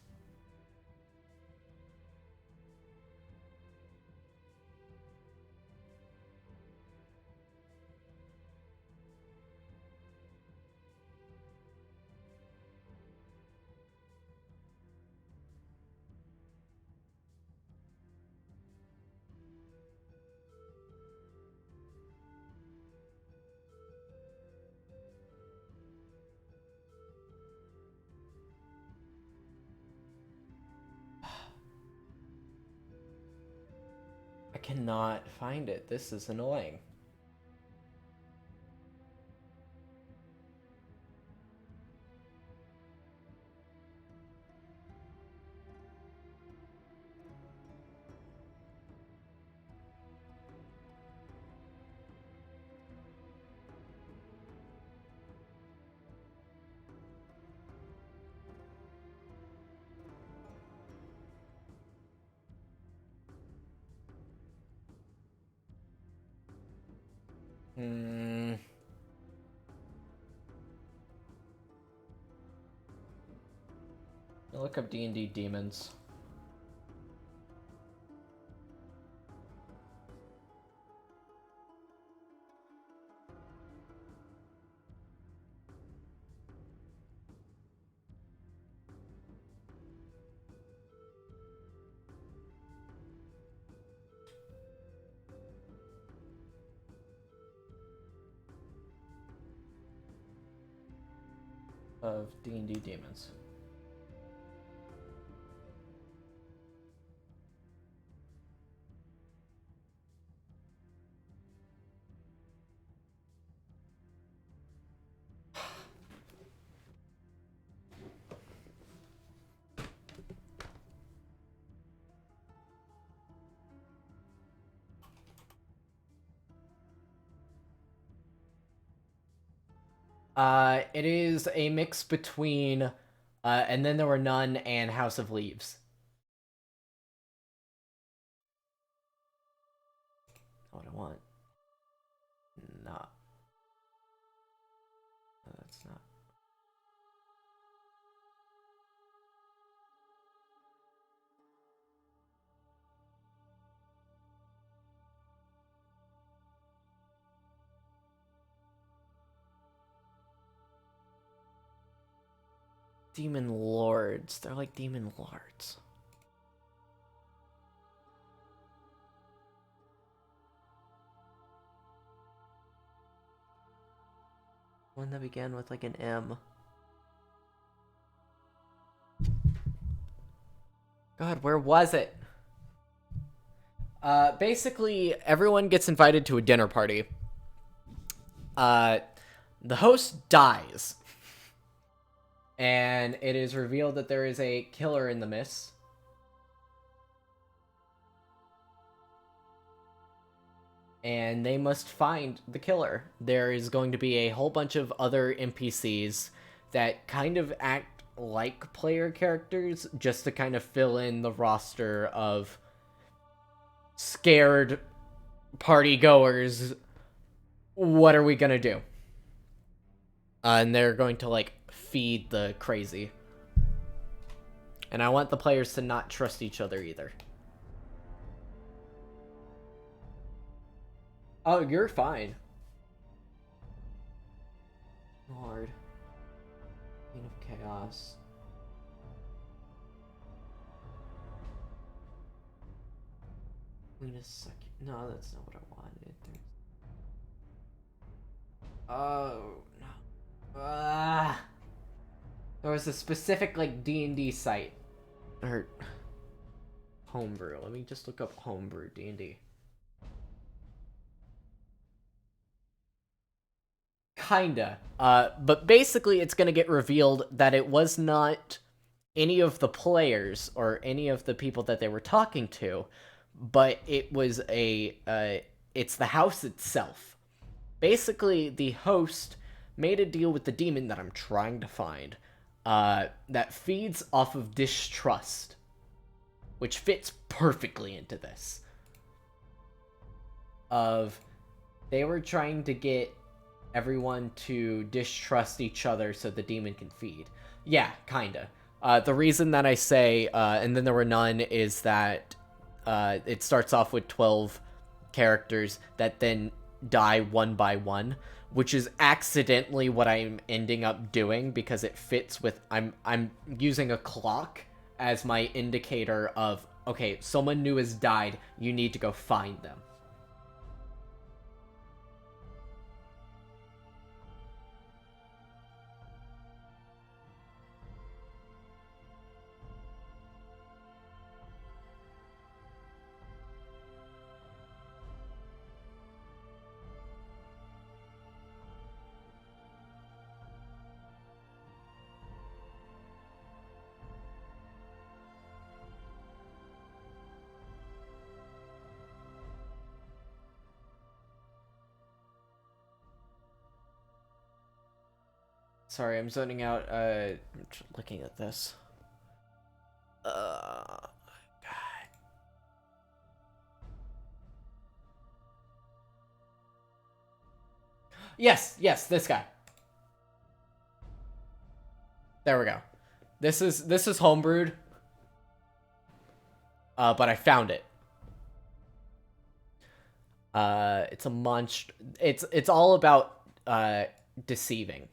I cannot find it. This is annoying. Hmm. I'll look up D&D demons. Of D&D demons. It is a mix between, and then there were none and House of Leaves. What I want. Nah. No, that's not. Demon Lords. They're like Demon Lords. One that began with like an M. God, where was it? Basically, everyone gets invited to a dinner party. The host dies. And it is revealed that there is a killer in the midst. And they must find the killer. There is going to be a whole bunch of other NPCs that kind of act like player characters, just to kind of fill in the roster of scared party goers, what are we gonna do? And they're going to, like, feed the crazy. And I want the players to not trust each other either. Oh, you're fine. Lord. Queen of Chaos. Queen of Suck. No, that's not what I wanted. Oh, no. There was a specific, like, D&D site. Or homebrew. Let me just look up homebrew D&D. Kinda. But basically it's gonna get revealed that it was not any of the players or any of the people that they were talking to, but it was it's the house itself. Basically, the host made a deal with the demon that I'm trying to find, that feeds off of distrust, which fits perfectly into this. They were trying to get everyone to distrust each other so the demon can feed. Yeah, kinda. The reason that I say, and then there were none, is that it starts off with 12 characters that then die one by one, which is accidentally what I'm ending up doing because it fits with... I'm using a clock as my indicator of, okay, someone new has died, you need to go find them. Sorry, I'm zoning out, looking at this. God. Yes, this guy. There we go. This is homebrewed. But I found it. It's a monster. It's all about, deceiving.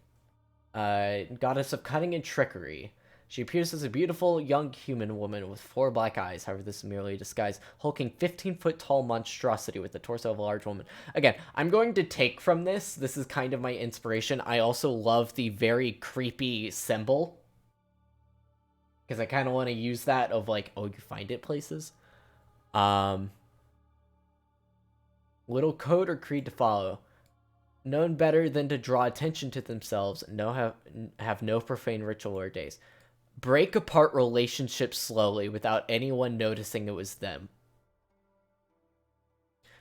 Goddess of cunning and trickery. She appears as a beautiful, young human woman with 4 black eyes. However, this is merely a disguise, hulking 15-foot-tall monstrosity with the torso of a large woman. Again, I'm going to take from this. This is kind of my inspiration. I also love the very creepy symbol, because I kind of want to use that of, like, oh, you find it places. Little code or creed to follow. Known better than to draw attention to themselves, have no profane ritual or days. Break apart relationships slowly without anyone noticing it was them.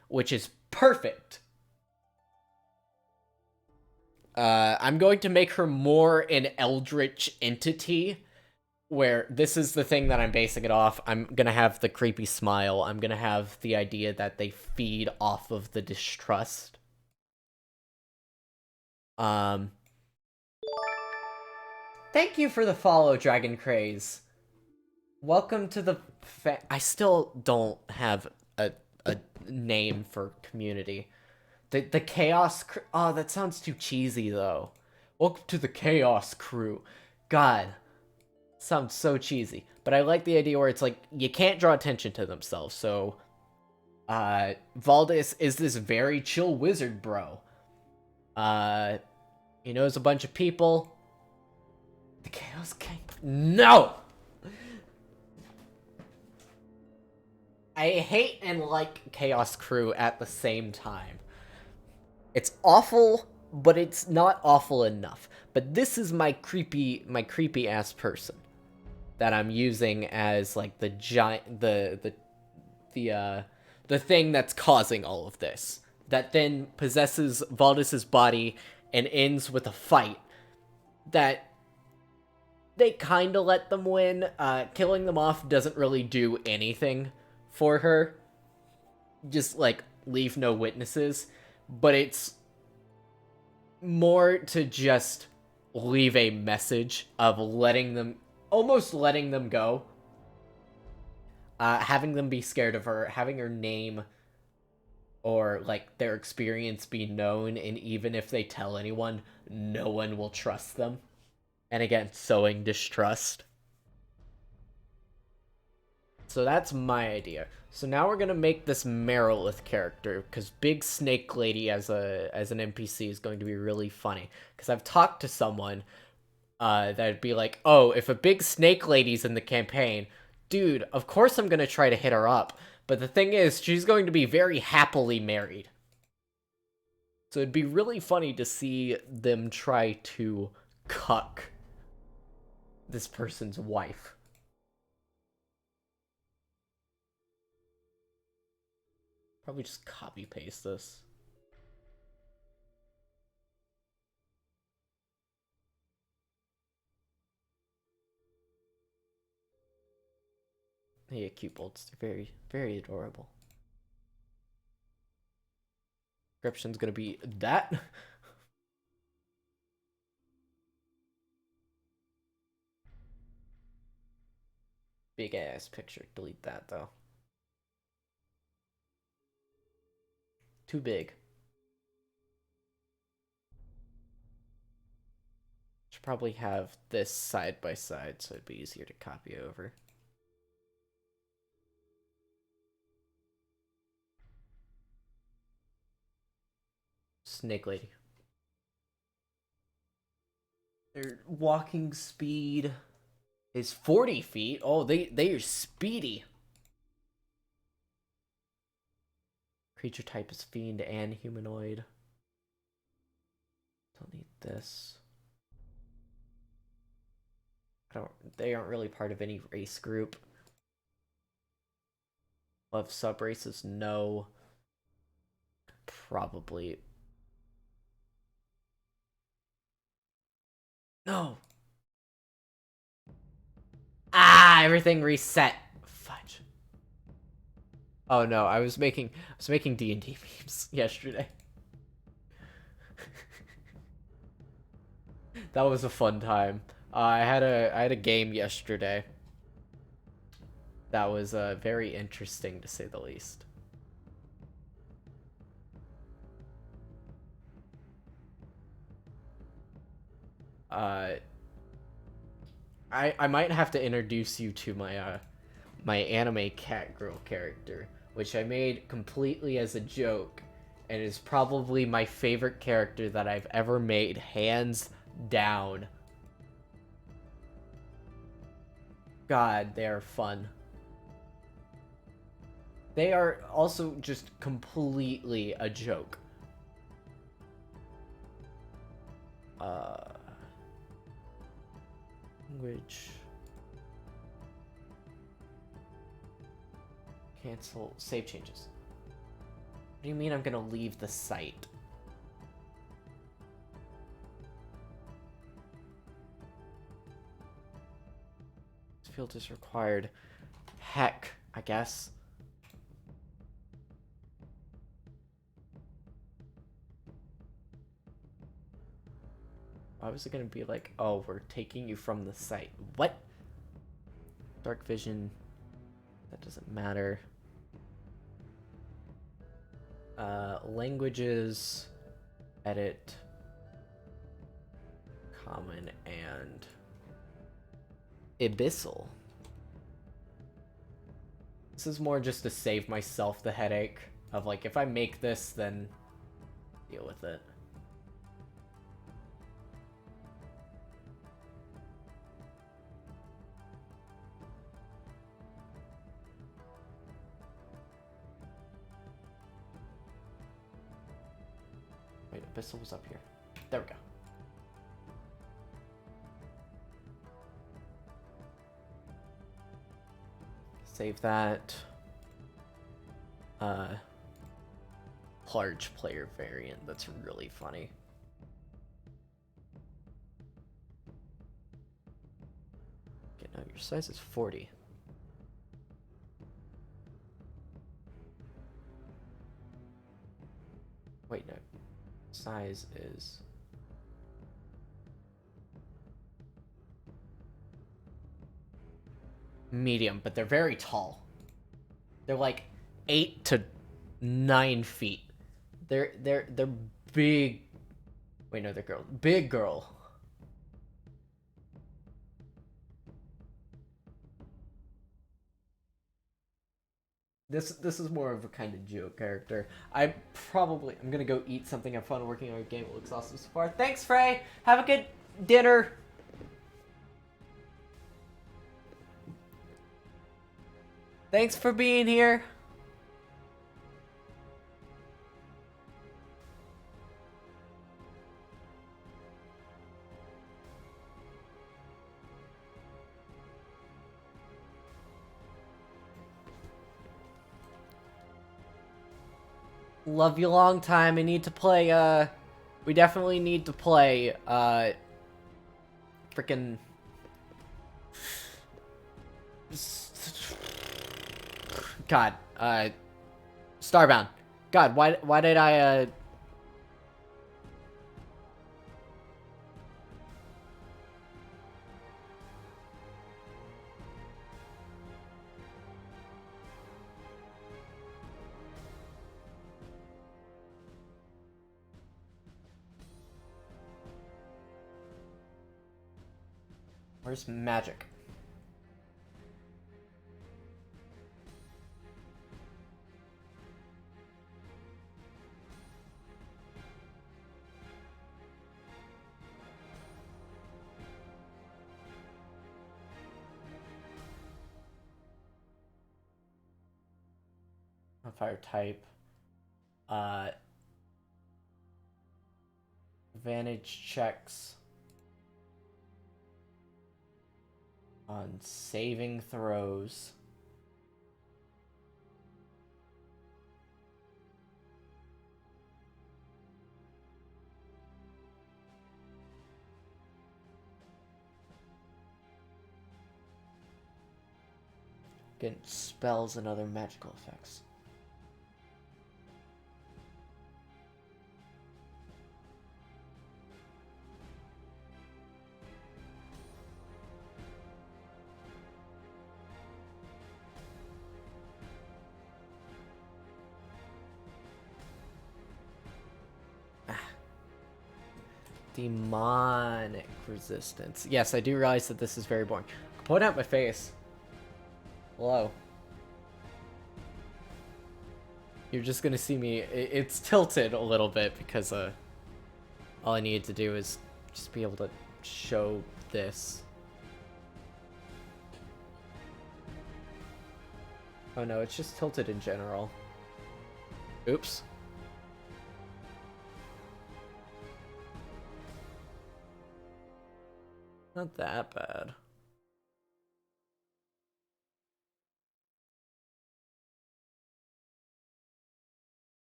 Which is perfect. I'm going to make her more an eldritch entity, where this is the thing that I'm basing it off. I'm gonna have the creepy smile. I'm gonna have the idea that they feed off of the distrust. Thank you for the follow, Dragon Craze. Welcome to the I still don't have a name for community. The Chaos Crew. Oh, that sounds too cheesy, though. Welcome to the Chaos Crew. God. Sounds so cheesy. But I like the idea where it's like, you can't draw attention to themselves, so... Valdis is this very chill wizard, bro. He knows a bunch of people. The Chaos King. No! I hate and like Chaos Crew at the same time. It's awful, but it's not awful enough. But this is my creepy ass person that I'm using as, like, the giant, the thing that's causing all of this. That then possesses Valdis's body and ends with a fight that they kind of let them win. Killing them off doesn't really do anything for her. Just, like, leave no witnesses, but it's more to just leave a message of almost letting them go. Having them be scared of her, having her name or, like, their experience be known, and even if they tell anyone, no one will trust them. And again, sowing distrust. So that's my idea. So now we're gonna make this Merilith character, because Big Snake Lady as an NPC is going to be really funny. Because I've talked to someone that'd be like, oh, if a Big Snake Lady's in the campaign, dude, of course I'm gonna try to hit her up. But the thing is, she's going to be very happily married. So it'd be really funny to see them try to cuck this person's wife. Probably just copy paste this. Yeah, cute bolts. They're very, very adorable. Description's gonna be that. Big ass picture. Delete that though. Too big. Should probably have this side by side so it'd be easier to copy over. Snake Lady. Their walking speed is 40 feet. Oh, they are speedy. Creature type is fiend and humanoid. Don't need this. They aren't really part of any race group. Love sub races? No. Probably. No. Ah, everything reset. Fudge. Oh no, I was making D&D memes yesterday. That was a fun time. I had a game yesterday. That was very interesting to say the least. I might have to introduce you to my anime cat girl character, which I made completely as a joke, and is probably my favorite character that I've ever made, hands down. God, they are fun. They are also just completely a joke. Language. Cancel. Save changes. What do you mean I'm gonna leave the site? This field is required. Heck, I guess. Why was it gonna be like, oh, we're taking you from the site? What? Dark vision. That doesn't matter. Languages. Edit. Common and Abyssal. This is more just to save myself the headache of, like, if I make this, then deal with it. Wait, Abyssal was up here. There we go. Save that. Large player variant. That's really funny. Okay, now your size is 40. size is. Medium, but they're very tall. They're like 8 to 9 feet. They're big. Wait, no, they're girl. Big girl. This is more of a kind of joke character. I'm gonna go eat something. Have fun working on a game. It looks awesome so far. Thanks, Frey. Have a good dinner. Thanks for being here. Love you long time. I need to play, we definitely need to play, freaking... God, Starbound. God, why did I, Where's magic? Fire type. Advantage checks on saving throws. Against spells and other magical effects. Demonic resistance. Yes, I do realize that this is very boring. Point out my face. Hello. You're just gonna see me. It's tilted a little bit because all I needed to do is just be able to show this. Oh no, it's just tilted in general. Oops. Not that bad.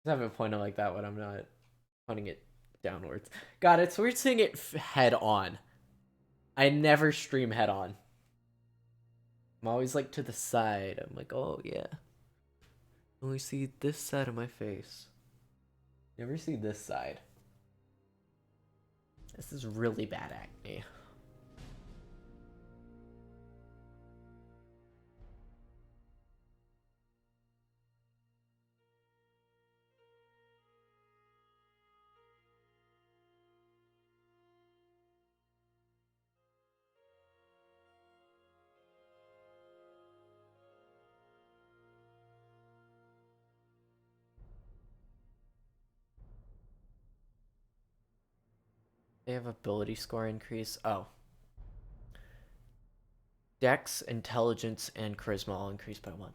I have a pointer like that when I'm not pointing it downwards. God, it's weird seeing it head on. I never stream head on. I'm always like to the side. I'm like, oh yeah. Only see this side of my face. Never see this side. This is really bad acne. They have ability score increase. Oh. Dex, intelligence, and charisma all increased by 1.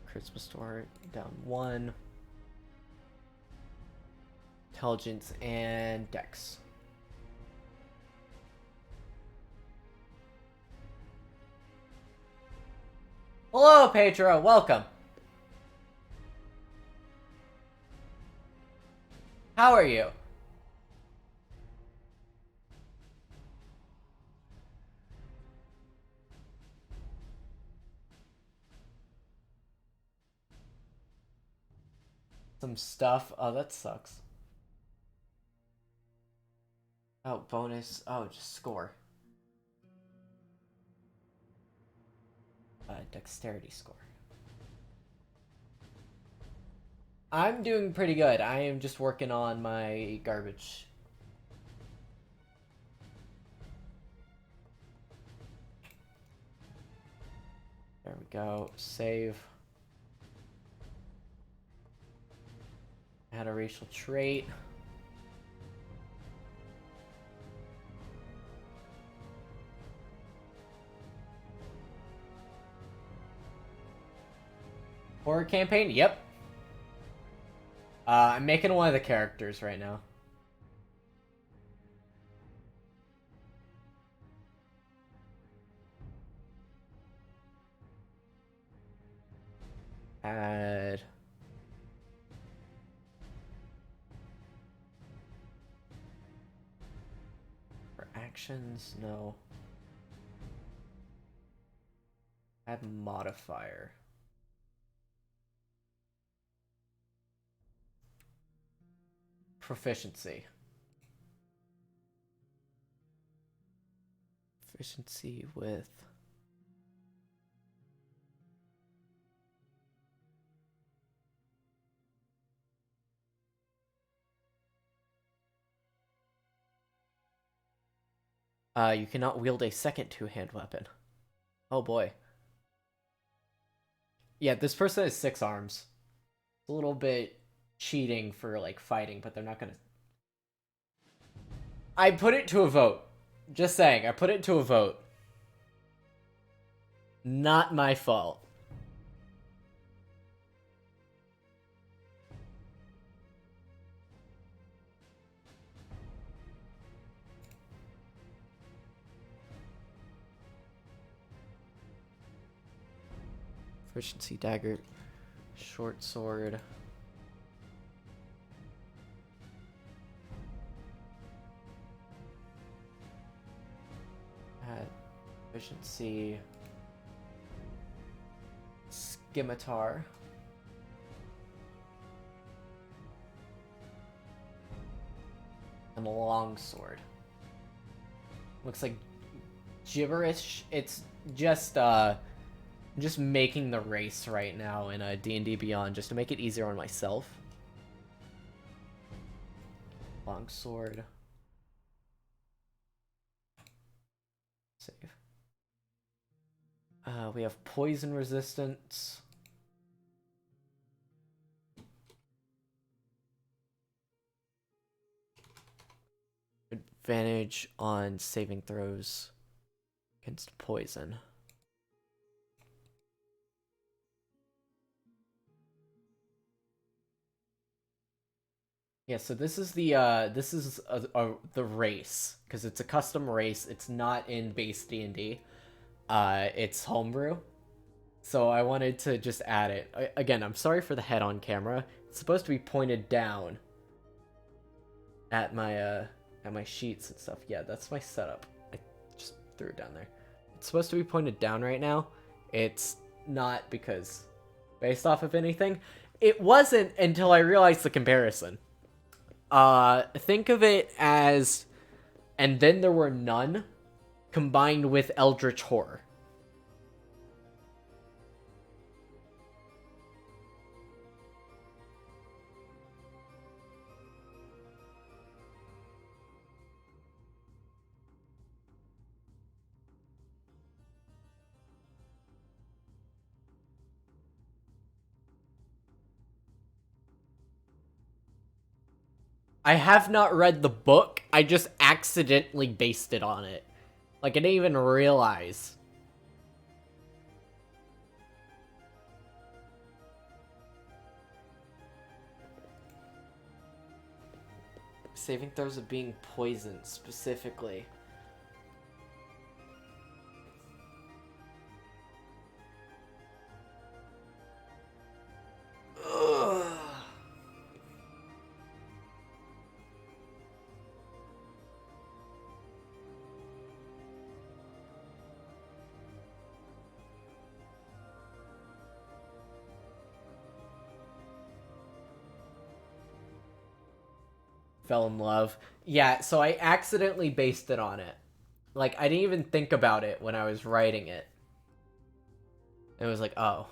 Charisma score down 1. Intelligence and Dex. Hello, Pedro. Welcome. How are you? Some stuff. Oh, that sucks. Oh, bonus. Oh, just score. Dexterity score. I'm doing pretty good. I am just working on my garbage. There we go. Save. Add a racial trait. Horror campaign? Yep. I'm making one of the characters right now. Add... For actions? No. Add modifier. Proficiency. Proficiency with... you cannot wield a second two-hand weapon. Oh boy. Yeah, this person has 6 arms. It's a little bit cheating for, like, fighting, but they're not gonna... I put it to a vote. Just saying, I put it to a vote. Not my fault. Efficiency dagger. Short sword. Add efficiency. Scimitar. And a longsword. Looks like gibberish. It's just making the race right now in a D&D Beyond just to make it easier on myself. Longsword. Save. We have poison resistance. Advantage on saving throws against poison. Yeah, so this is the the race, because it's a custom race. It's not in base D&D. It's homebrew. So I wanted to just add it. Again, I'm sorry for the head on camera. It's supposed to be pointed down at my sheets and stuff. Yeah, that's my setup. I just threw it down there. It's supposed to be pointed down right now. It's not, because based off of anything, it wasn't until I realized the comparison. Think of it as, and then there were none, combined with Eldritch Horror. I have not read the book, I just accidentally based it on it. Like, I didn't even realize. Saving throws of being poisoned, specifically. Fell in love. Yeah, so I accidentally based it on it. Like, I didn't even think about it when I was writing it. It was like, oh.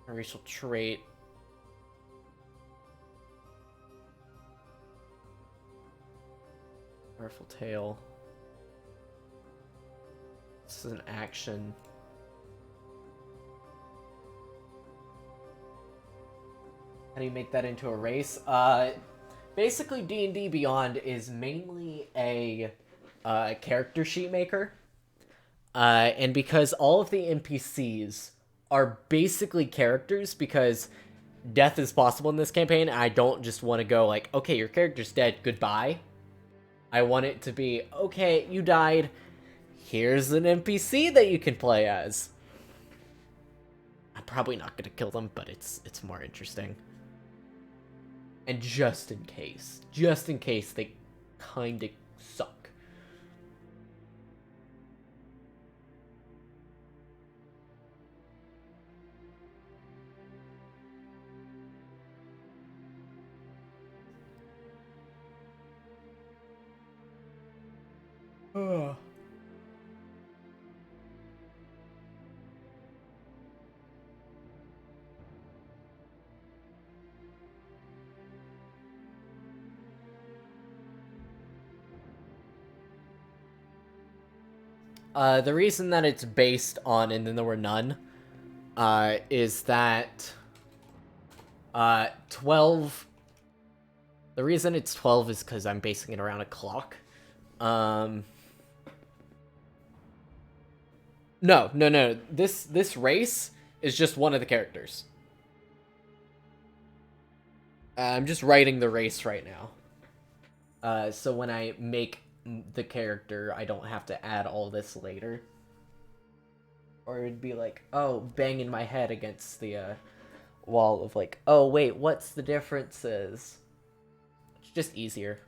A racial trait. Powerful tail. This is an action. How do you make that into a race? Basically, D&D Beyond is mainly a character sheet maker. And because all of the NPCs are basically characters, because death is possible in this campaign, I don't just want to go like, okay, your character's dead, goodbye. I want it to be, okay, you died, here's an NPC that you can play as. I'm probably not going to kill them, but it's more interesting. And just in case they kind of suck. The reason that it's based on and then there were none is that 12. The reason it's 12 is because I'm basing it around a clock. No. This race is just one of the characters. I'm just writing the race right now. So when I make the character, I don't have to add all this later. Or it'd be like, oh, banging my head against the wall of like, oh wait, what's the differences? It's just easier.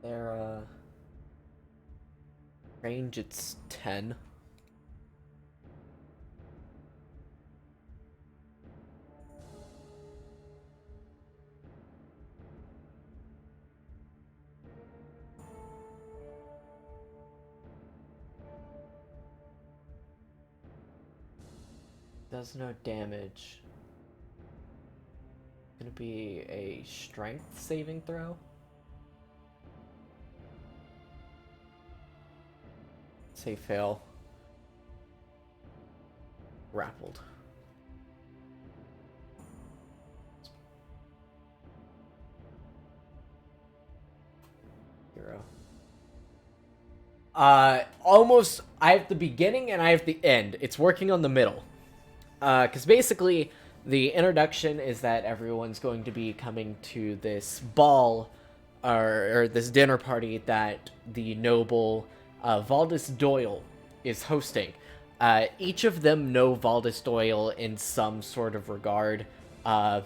Their range, it's 10. Does no damage. Gonna be a strength saving throw. Say fail. Grappled. Hero. Almost, I have the beginning and I have the end. It's working on the middle. Because basically, the introduction is that everyone's going to be coming to this ball, or this dinner party that the noble Valdis Doyle is hosting. Each of them know Valdis Doyle in some sort of regard. One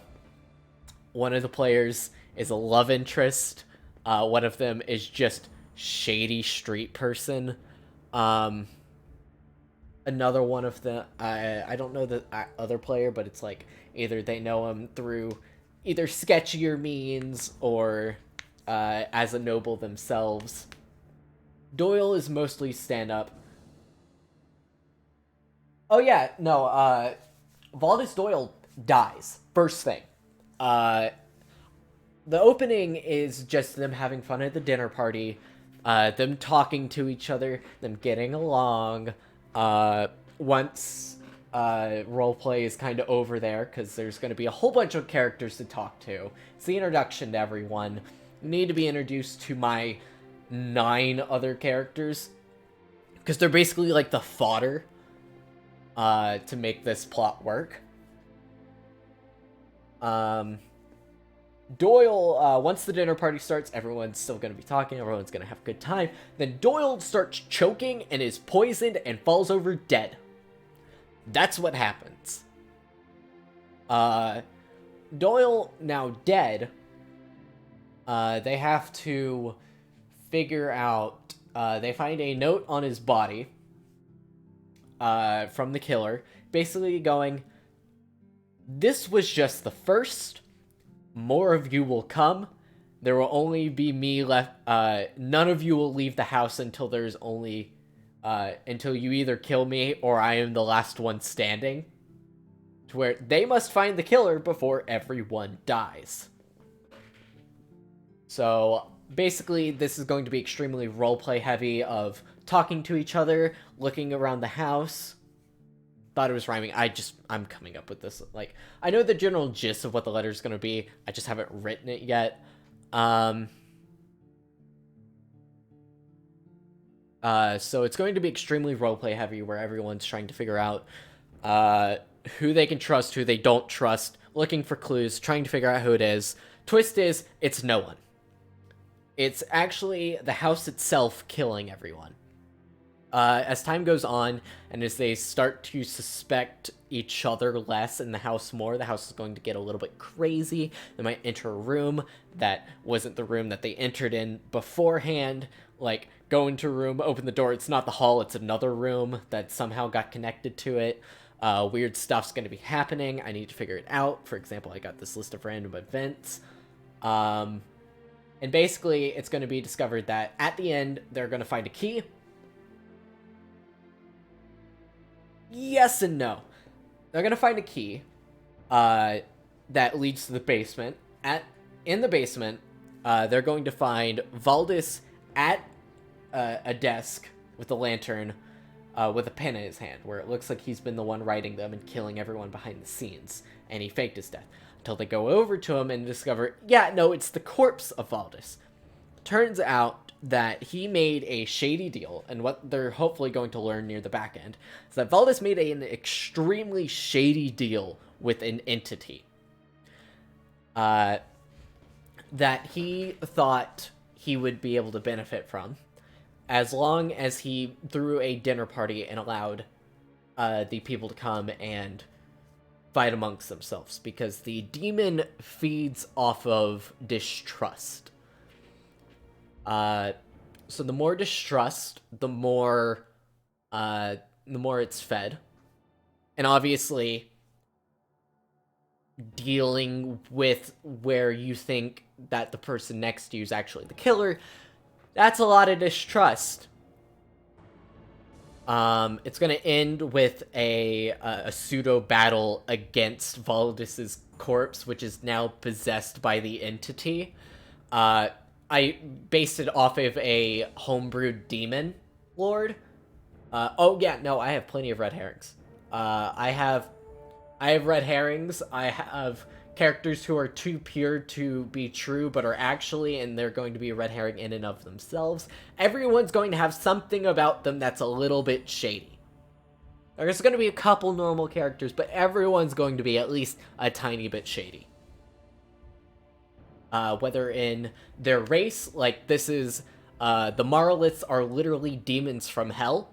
of the players is a love interest. One of them is just shady street person. Another one of the I don't know the other player, but it's like either they know him through either sketchier means or as a noble themselves. Doyle is mostly stand-up. Oh yeah, no, Valdis Doyle dies. First thing. The opening is just them having fun at the dinner party, them talking to each other, them getting along. Once roleplay is kind of over there, because there's going to be a whole bunch of characters to talk to. It's the introduction to everyone. You need to be introduced to my 9 other characters, because they're basically like the fodder to make this plot work. Doyle, once the dinner party starts, everyone's still going to be talking, everyone's going to have a good time. Then Doyle starts choking and is poisoned and falls over dead. That's what happens. Doyle, now dead, they have to figure out, they find a note on his body, from the killer, basically going, "This was just the first. More of you will come. There will only be me left. None of you will leave the house until there's only, until you either kill me or I am the last one standing." To where they must find the killer before everyone dies. So basically, this is going to be extremely roleplay heavy of talking to each other, looking around the house. Thought it was rhyming. I'm coming up with this. Like, I know the general gist of what the letter is going to be. I just haven't written it yet. So it's going to be extremely roleplay heavy, where everyone's trying to figure out who they can trust, who they don't trust, looking for clues, trying to figure out who it is. Twist is, it's no one. It's actually the house itself killing everyone. As time goes on, and as they start to suspect each other less and the house more, the house is going to get a little bit crazy. They might enter a room that wasn't the room that they entered in beforehand. Like, go into a room, open the door, it's not the hall, it's another room that somehow got connected to it. Weird stuff's going to be happening. I need to figure it out. For example, I got this list of random events. And basically, it's going to be discovered that at the end, they're going to find a key. Yes and no. They're gonna find a key that leads to the basement. In the basement, they're going to find Valdis at a desk with a lantern, with a pen in his hand, where it looks like he's been the one writing them and killing everyone behind the scenes, and he faked his death. Until they go over to him and discover, yeah, no, it's the corpse of Valdis. Turns out that he made a shady deal, and what they're hopefully going to learn near the back end is that Valdis made an extremely shady deal with an entity that he thought he would be able to benefit from, as long as he threw a dinner party and allowed the people to come and fight amongst themselves, because the demon feeds off of distrust. So the more distrust, the more it's fed. And obviously, dealing with where you think that the person next to you is actually the killer, that's a lot of distrust. It's gonna end with a pseudo battle against Valdis's corpse, which is now possessed by the entity. I based it off of a homebrewed demon lord. Oh yeah, no, I have plenty of red herrings. I have red herrings. I have characters who are too pure to be true, but are actually, and they're going to be a red herring in and of themselves. Everyone's going to have something about them that's a little bit shady. There's going to be a couple normal characters, but everyone's going to be at least a tiny bit shady. Whether in their race, like this is, the Marliths are literally demons from hell.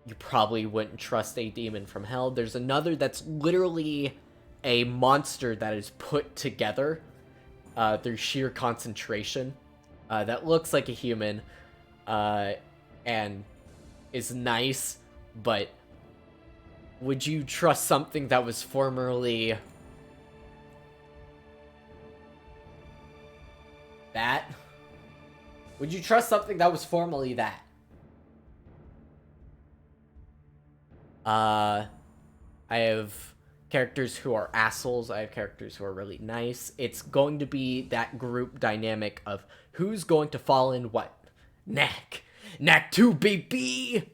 You probably wouldn't trust a demon from hell. There's another that's literally a monster that is put together through sheer concentration, that looks like a human, and is nice, but would you trust something that was formerly that? Would you trust something that was formerly that? I have characters who are assholes. I have characters who are really nice. It's going to be that group dynamic of who's going to fall in what. Knack 2, baby!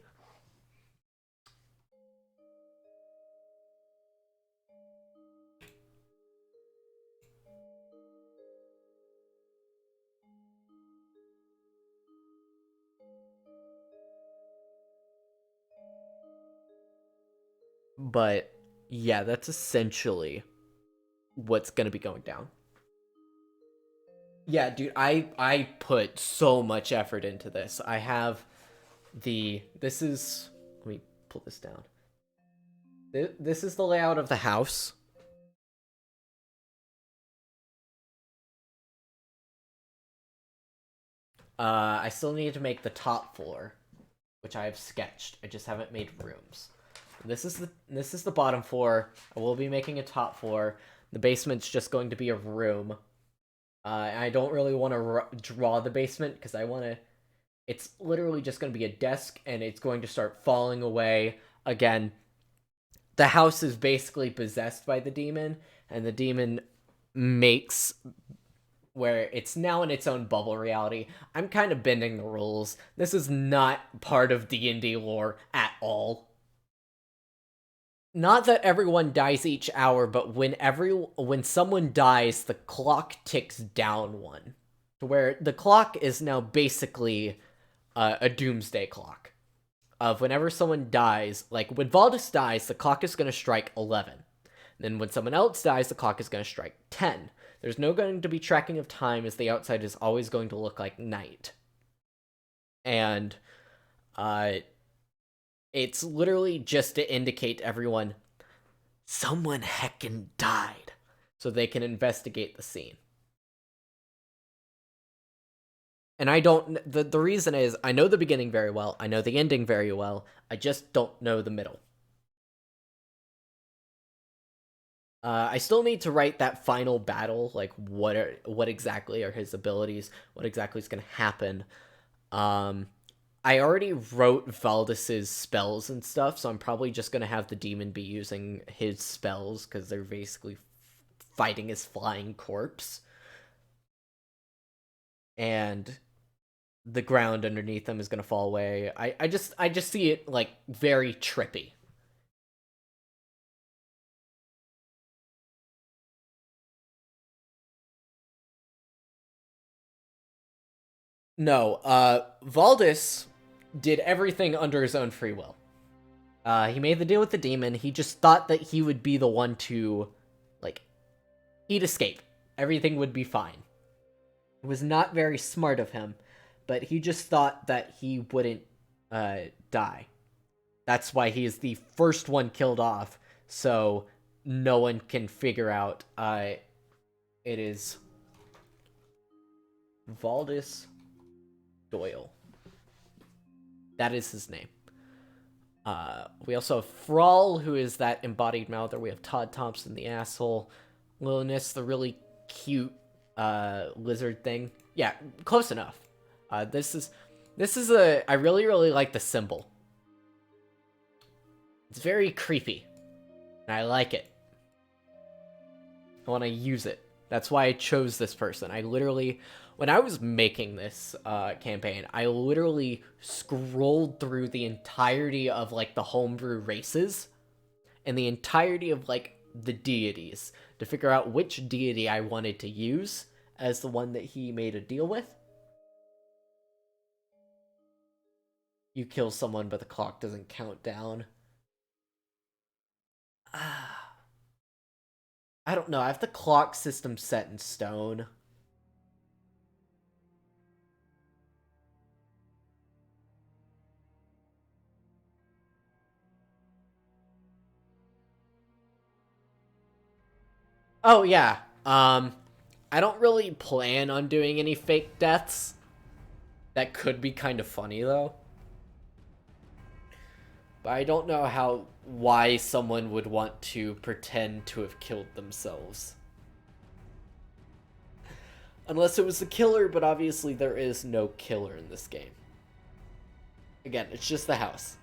But yeah, that's essentially what's gonna be going down. Yeah, dude, I put so much effort into this. I have this is, let me pull this down. This is the layout of the house. I still need to make the top floor, which I have sketched. I just haven't made rooms. This is the bottom floor. I will be making a top floor. The basement's just going to be a room. I don't really want to draw the basement because I want to. It's literally just going to be a desk, and it's going to start falling away again. The house is basically possessed by the demon, and the demon makes where it's now in its own bubble reality. I'm kind of bending the rules. This is not part of D&D lore at all. Not that everyone dies each hour, but when someone dies, the clock ticks down one. To where the clock is now basically a doomsday clock. Of whenever someone dies, like when Valdis dies, the clock is going to strike 11. Then when someone else dies, the clock is going to strike 10. There's no going to be tracking of time, as the outside is always going to look like night. And it's literally just to indicate to everyone, someone heckin' died, so they can investigate the scene. And I don't, the reason is, I know the beginning very well, I know the ending very well, I just don't know the middle. I still need to write that final battle, like what exactly are his abilities, what exactly is going to happen. I already wrote Valdis's spells and stuff, so I'm probably just going to have the demon be using his spells, because they're basically fighting his flying corpse. And the ground underneath them is going to fall away. I just see it, like, very trippy. No, Valdis did everything under his own free will. He made the deal with the demon. He just thought that he would be the one to, like, he'd escape. Everything would be fine. It was not very smart of him, but he just thought that he wouldn't die. That's why he is the first one killed off, so no one can figure out. It is Valdis Doyle. That is his name. We also have Thrall, who is that embodied mouther. We have Todd Thompson, the asshole. Lilness, the really cute lizard thing. Yeah, close enough. This is I really like the symbol. It's very creepy, and I like it. I want to use it. That's why I chose this person. I literally, when I was making this campaign, I literally scrolled through the entirety of, like, the homebrew races and the entirety of, like, the deities to figure out which deity I wanted to use as the one that he made a deal with. You kill someone, but the clock doesn't count down. I don't know. I have the clock system set in stone. Oh, yeah. I don't really plan on doing any fake deaths. That could be kind of funny, though. But I don't know why someone would want to pretend to have killed themselves. Unless it was the killer, but obviously there is no killer in this game. Again, it's just the house.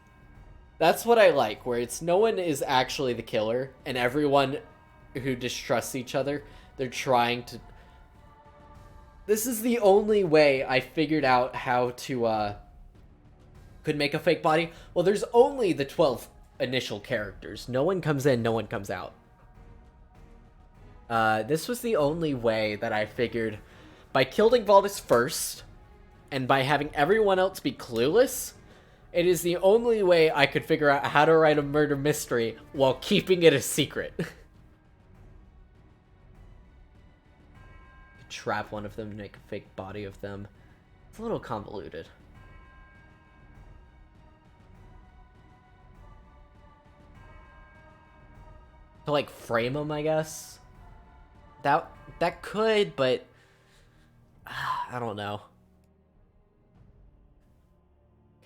That's what I like, where it's no one is actually the killer, and everyone who distrusts each other, they're trying to... This is the only way I figured out how to, could make a fake body. Well, there's only the 12 initial characters. No one comes in, no one comes out. This was the only way that I figured, by killing Valdis first, and by having everyone else be clueless, It is the only way I could figure out how to write a murder mystery while keeping it a secret. Trap one of them, make a fake body of them. It's a little convoluted. To like frame them, I guess. That could, but I don't know.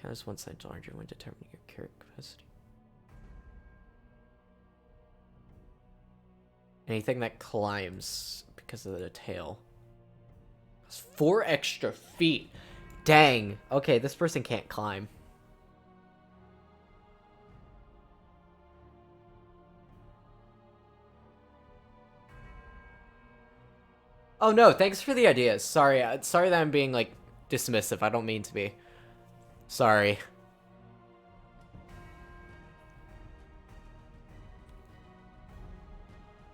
Counts one side larger when determining your character capacity. Anything that climbs because of the tail. 4 extra feet. Dang. Okay, this person can't climb. Oh no, thanks for the ideas. Sorry, sorry that I'm being like dismissive. I don't mean to be. Sorry. Are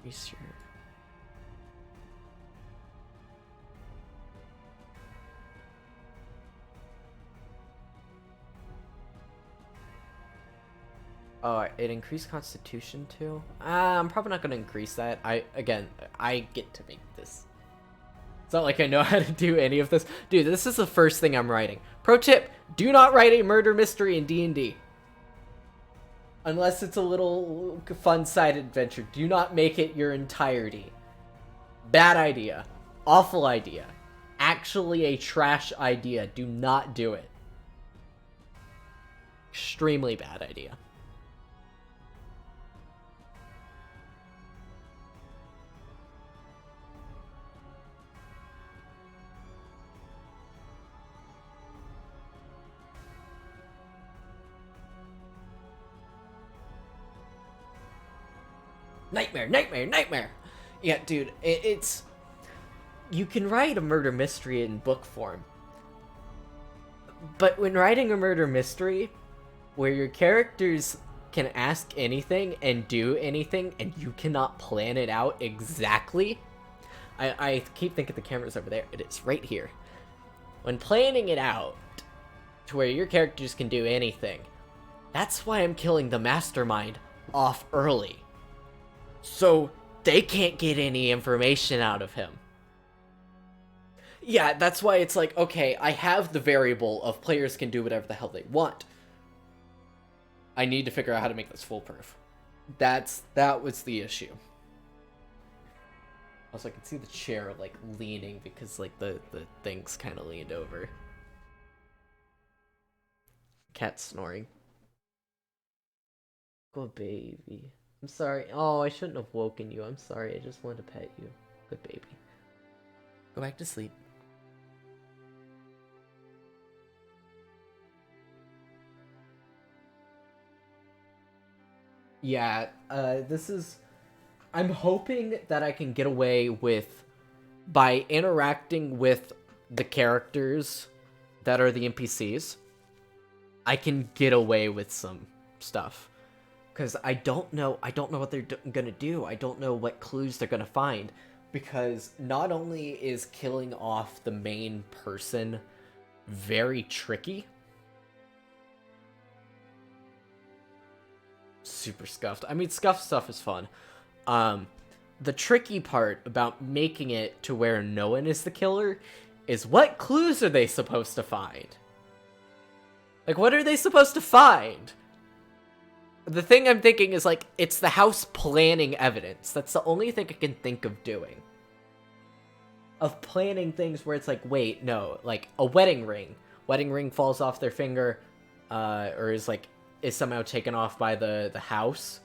you sure? Oh, it increased Constitution too? I'm probably not going to increase that. I get to make this. It's not like I know how to do any of this. Dude, this is the first thing I'm writing. Pro tip, do not write a murder mystery in D&D. Unless it's a little fun side adventure. Do not make it your entirety. Bad idea. Awful idea. Actually a trash idea. Do not do it. Extremely bad idea. Nightmare, nightmare, nightmare! Yeah, dude, it's... You can write a murder mystery in book form. But when writing a murder mystery, where your characters can ask anything and do anything, and you cannot plan it out exactly... I keep thinking the camera's over there. It is right here. When planning it out, to where your characters can do anything, that's why I'm killing the mastermind off early. So they can't get any information out of him. Yeah, that's why it's like, okay, I have the variable of players can do whatever the hell they want. I need to figure out how to make this foolproof. That was the issue. Also, I can see the chair, like, leaning because, like, the thing's kind of leaned over. Cat snoring. Good baby. I'm sorry. Oh, I shouldn't have woken you. I'm sorry. I just wanted to pet you. Good baby. Go back to sleep. Yeah, this is... I'm hoping that I can get away with... By interacting with the characters that are the NPCs, I can get away with some stuff. Because I don't know what they're gonna do. I don't know what clues they're gonna find. Because not only is killing off the main person very tricky. Super scuffed. I mean, scuffed stuff is fun. The tricky part about making it to where no one is the killer is what clues are they supposed to find? Like, what are they supposed to find? The thing I'm thinking is, like, it's the house planning evidence. That's the only thing I can think of doing. Of planning things where it's like, wait, no, like, a wedding ring. Wedding ring falls off their finger, or is somehow taken off by the house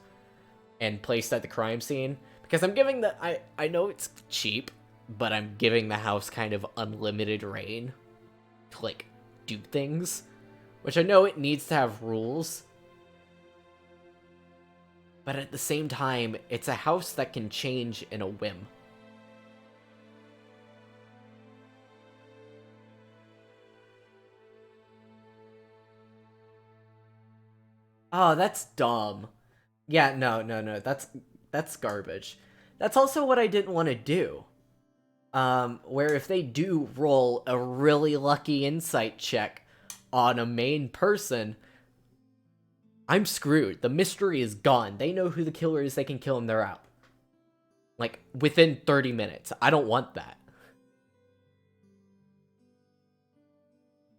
and placed at the crime scene. Because I'm giving I know it's cheap, but I'm giving the house kind of unlimited reign to, like, do things. Which I know it needs to have rules. But at the same time, it's a house that can change in a whim. Oh, that's dumb. Yeah, no, that's garbage. That's also what I didn't want to do. Where if they do roll a really lucky insight check on a main person, I'm screwed. The mystery is gone. They know who the killer is. They can kill him. They're out. Like, within 30 minutes. I don't want that.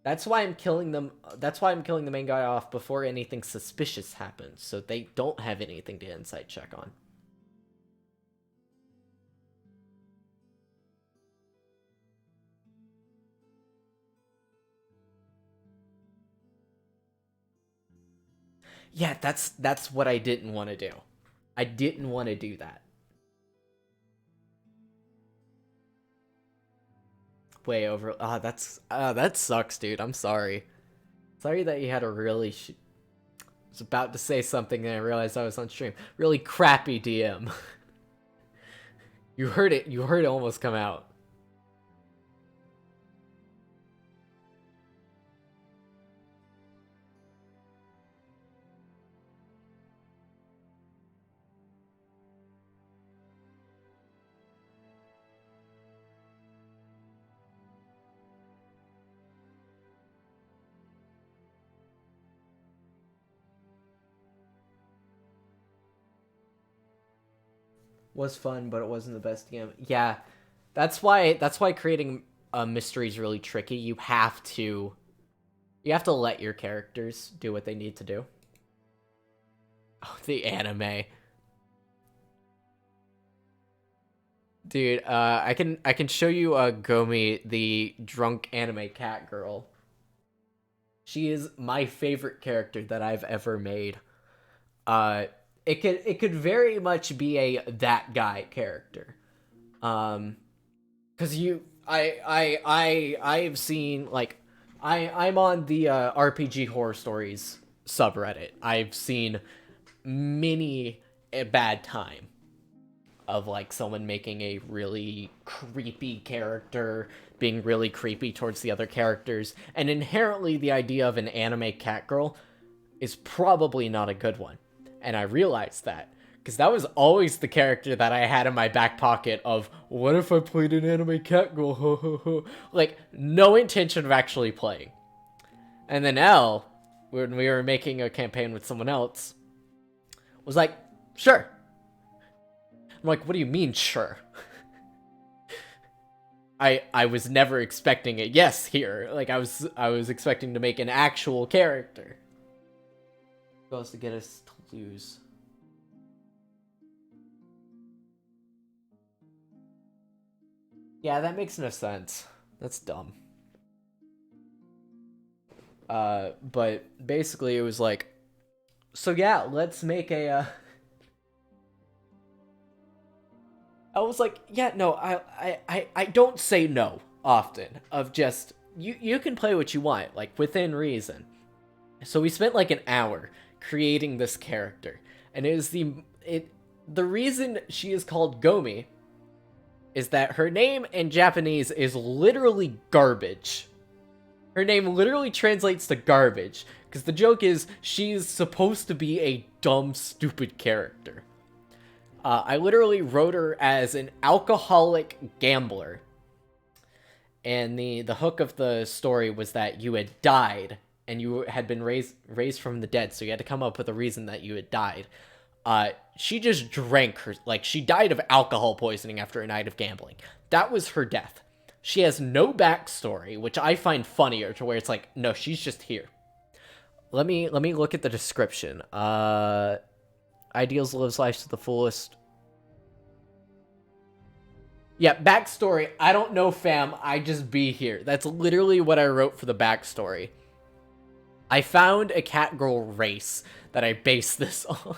That's why I'm killing them. That's why I'm killing the main guy off before anything suspicious happens, so they don't have anything to insight check on. Yeah, that's what I didn't want to do. I didn't want to do that. Way over. That sucks, dude. I'm sorry. Sorry that you had a really. I was about to say something and I realized I was on stream. Really crappy DM. You heard it. You heard it almost come out. Was fun, but it wasn't the best game. Yeah, that's why creating a mystery is really tricky. You have to let your characters do what they need to do. Oh, the anime. Dude, I can show you Gomi, the drunk anime cat girl. She is my favorite character that I've ever made. Uh it could very much be a that guy character. Cuz I've seen like I'm on the RPG horror stories subreddit. I've seen many a bad time of like someone making a really creepy character being really creepy towards the other characters, and inherently the idea of an anime cat girl is probably not a good one. And I realized that because that was always the character that I had in my back pocket of what if I played an anime cat girl. Like no intention of actually playing. And then L, when we were making a campaign with someone else, was like, sure. I'm like, what do you mean, sure? I was never expecting a yes here. Like I was expecting to make an actual character. Supposed to get us to lose. Yeah, that makes no sense. That's dumb. But basically it was like, so yeah, let's make a I was like, yeah, no, I don't say no often. Of just you can play what you want, like within reason. So we spent like an hour creating this character, and the reason she is called Gomi is that her name in Japanese is literally garbage. Her name literally translates to garbage, because the joke is she's supposed to be a dumb, stupid character. I literally wrote her as an alcoholic gambler. And the hook of the story was that you had died and you had been raised from the dead, so you had to come up with a reason that you had died. She just drank her, like, she died of alcohol poisoning after a night of gambling. That was her death. She has no backstory, which I find funnier, to where it's like, no, she's just here. Let me look at the description. Ideals lives life to the fullest. Yeah, backstory. I don't know, fam. I just be here. That's literally what I wrote for the backstory. I found a catgirl race that I based this on.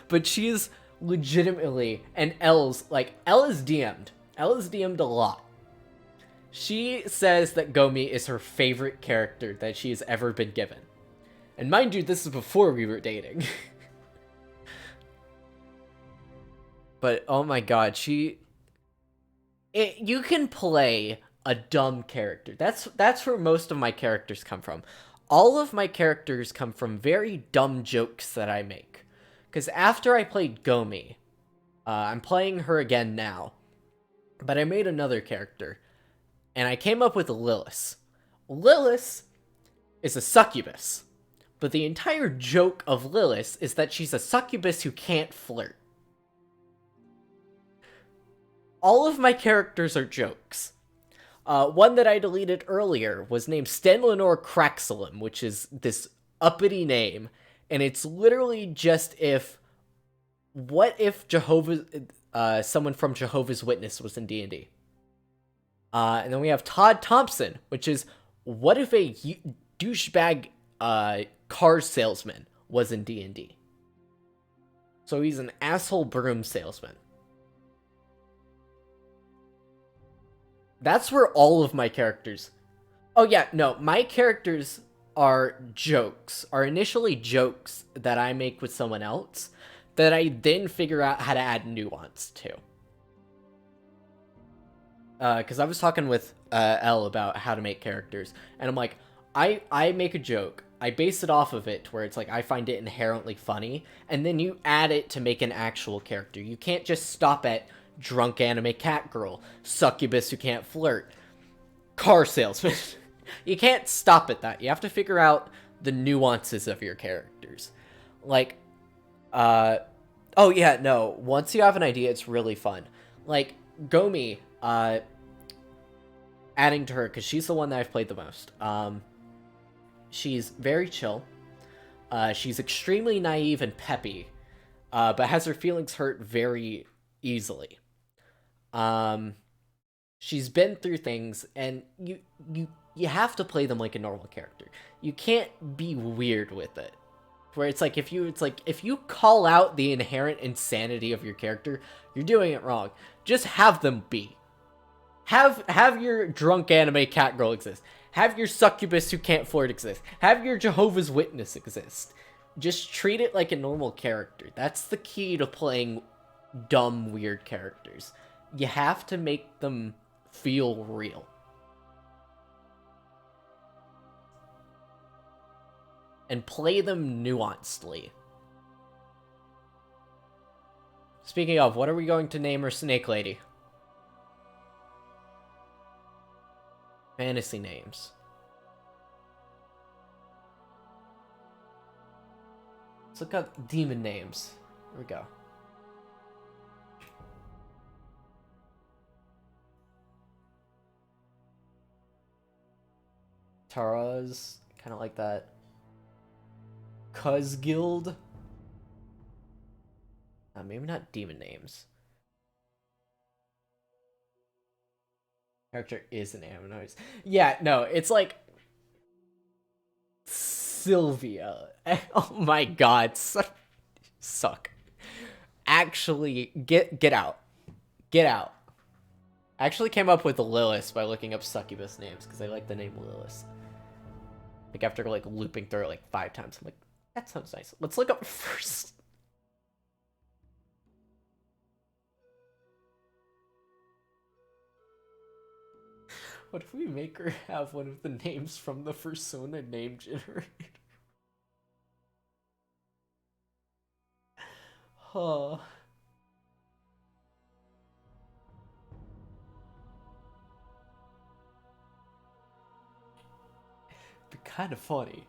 But she is legitimately, and Elle is DM'd. Elle is DM'd a lot. She says that Gomi is her favorite character that she has ever been given. And mind you, this is before we were dating. But oh my god, you can play a dumb character. That's where most of my characters come from. All of my characters come from very dumb jokes that I make. Because after I played Gomi, I'm playing her again now, but I made another character, and I came up with Lilith. Lilith is a succubus, But the entire joke of Lilith is that she's a succubus who can't flirt. All of my characters are jokes. One that I deleted earlier was named Stenlenor Craxelum, which is this uppity name, and it's literally just what if someone from Jehovah's Witness was in D&D? And then we have Todd Thompson, which is, what if a douchebag car salesman was in D&D? So he's an asshole broom salesman. That's where all of my characters... Oh yeah, no, my characters are initially jokes that I make with someone else that I then figure out how to add nuance to. Because I was talking with Elle about how to make characters, and I'm like, I make a joke, I base it off of it to where it's like I find it inherently funny, and then you add it to make an actual character. You can't just stop at drunk anime cat girl, succubus who can't flirt, car salesman. You can't stop at that. You have to figure out the nuances of your characters. Like, oh yeah, no, once you have an idea, it's really fun. Like, Gomi, adding to her, because she's the one that I've played the most. She's very chill. She's extremely naive and peppy, but has her feelings hurt very easily. She's been through things, and you have to play them like a normal character. You can't be weird with it. Where it's like, if you call out the inherent insanity of your character, you're doing it wrong. Just have them be. Have your drunk anime cat girl exist. Have your succubus who can't flirt exist. Have your Jehovah's Witness exist. Just treat it like a normal character. That's the key to playing dumb, weird characters. You have to make them feel real. And play them nuancedly. Speaking of, what are we going to name her Snake Lady? Fantasy names. Let's look up demon names. Here we go. Tara's kind of like that. Cuzguild. Maybe not demon names. Character is an Ammonite. Yeah, no, it's like Sylvia. Oh my god, suck. Actually, get out. Get out. I actually came up with Lilith by looking up succubus names because I like the name Lilith. Like after like looping through it like 5 times, I'm like, that sounds nice. Let's look up first. What if we make her have one of the names from the Persona name generator? Huh. Be kind of funny.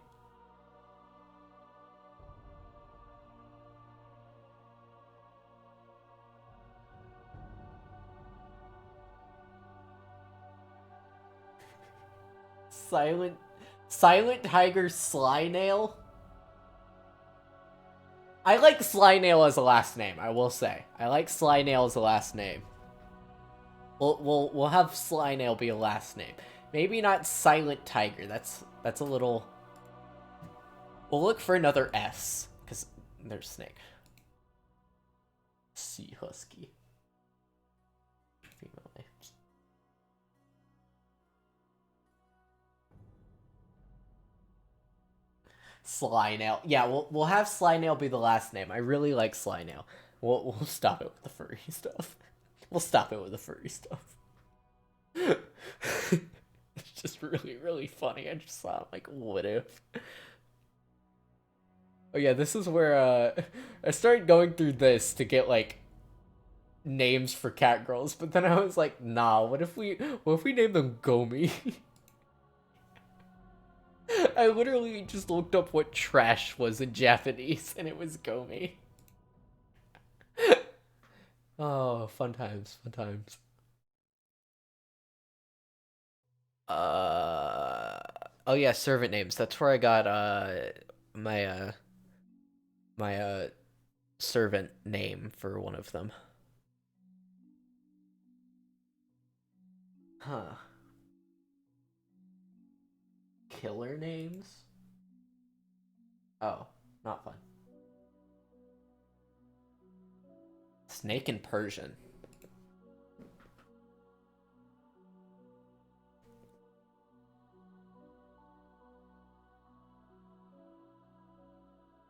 Silent Tiger Slynail? I like Slynail as a last name, I will say. I like Slynail as a last name. We'll have Slynail be a last name. Maybe not Silent Tiger. That's a little... We'll look for another S, because there's Snake. Sea Husky. Female names. Slynail. Yeah, we'll have Slynail be the last name. I really like Slynail. We'll stop it with the furry stuff. We'll stop it with the furry stuff. It's just really, really funny. I just thought, like, what if? Oh yeah, this is where I started going through this to get like names for cat girls, but then I was like, nah, what if we name them Gomi? I literally just looked up what trash was in Japanese, and it was gomi. Oh, fun times, fun times. Oh yeah, servant names. That's where I got my my servant name for one of them. Huh. Killer names? Oh, not fun. Snake in Persian.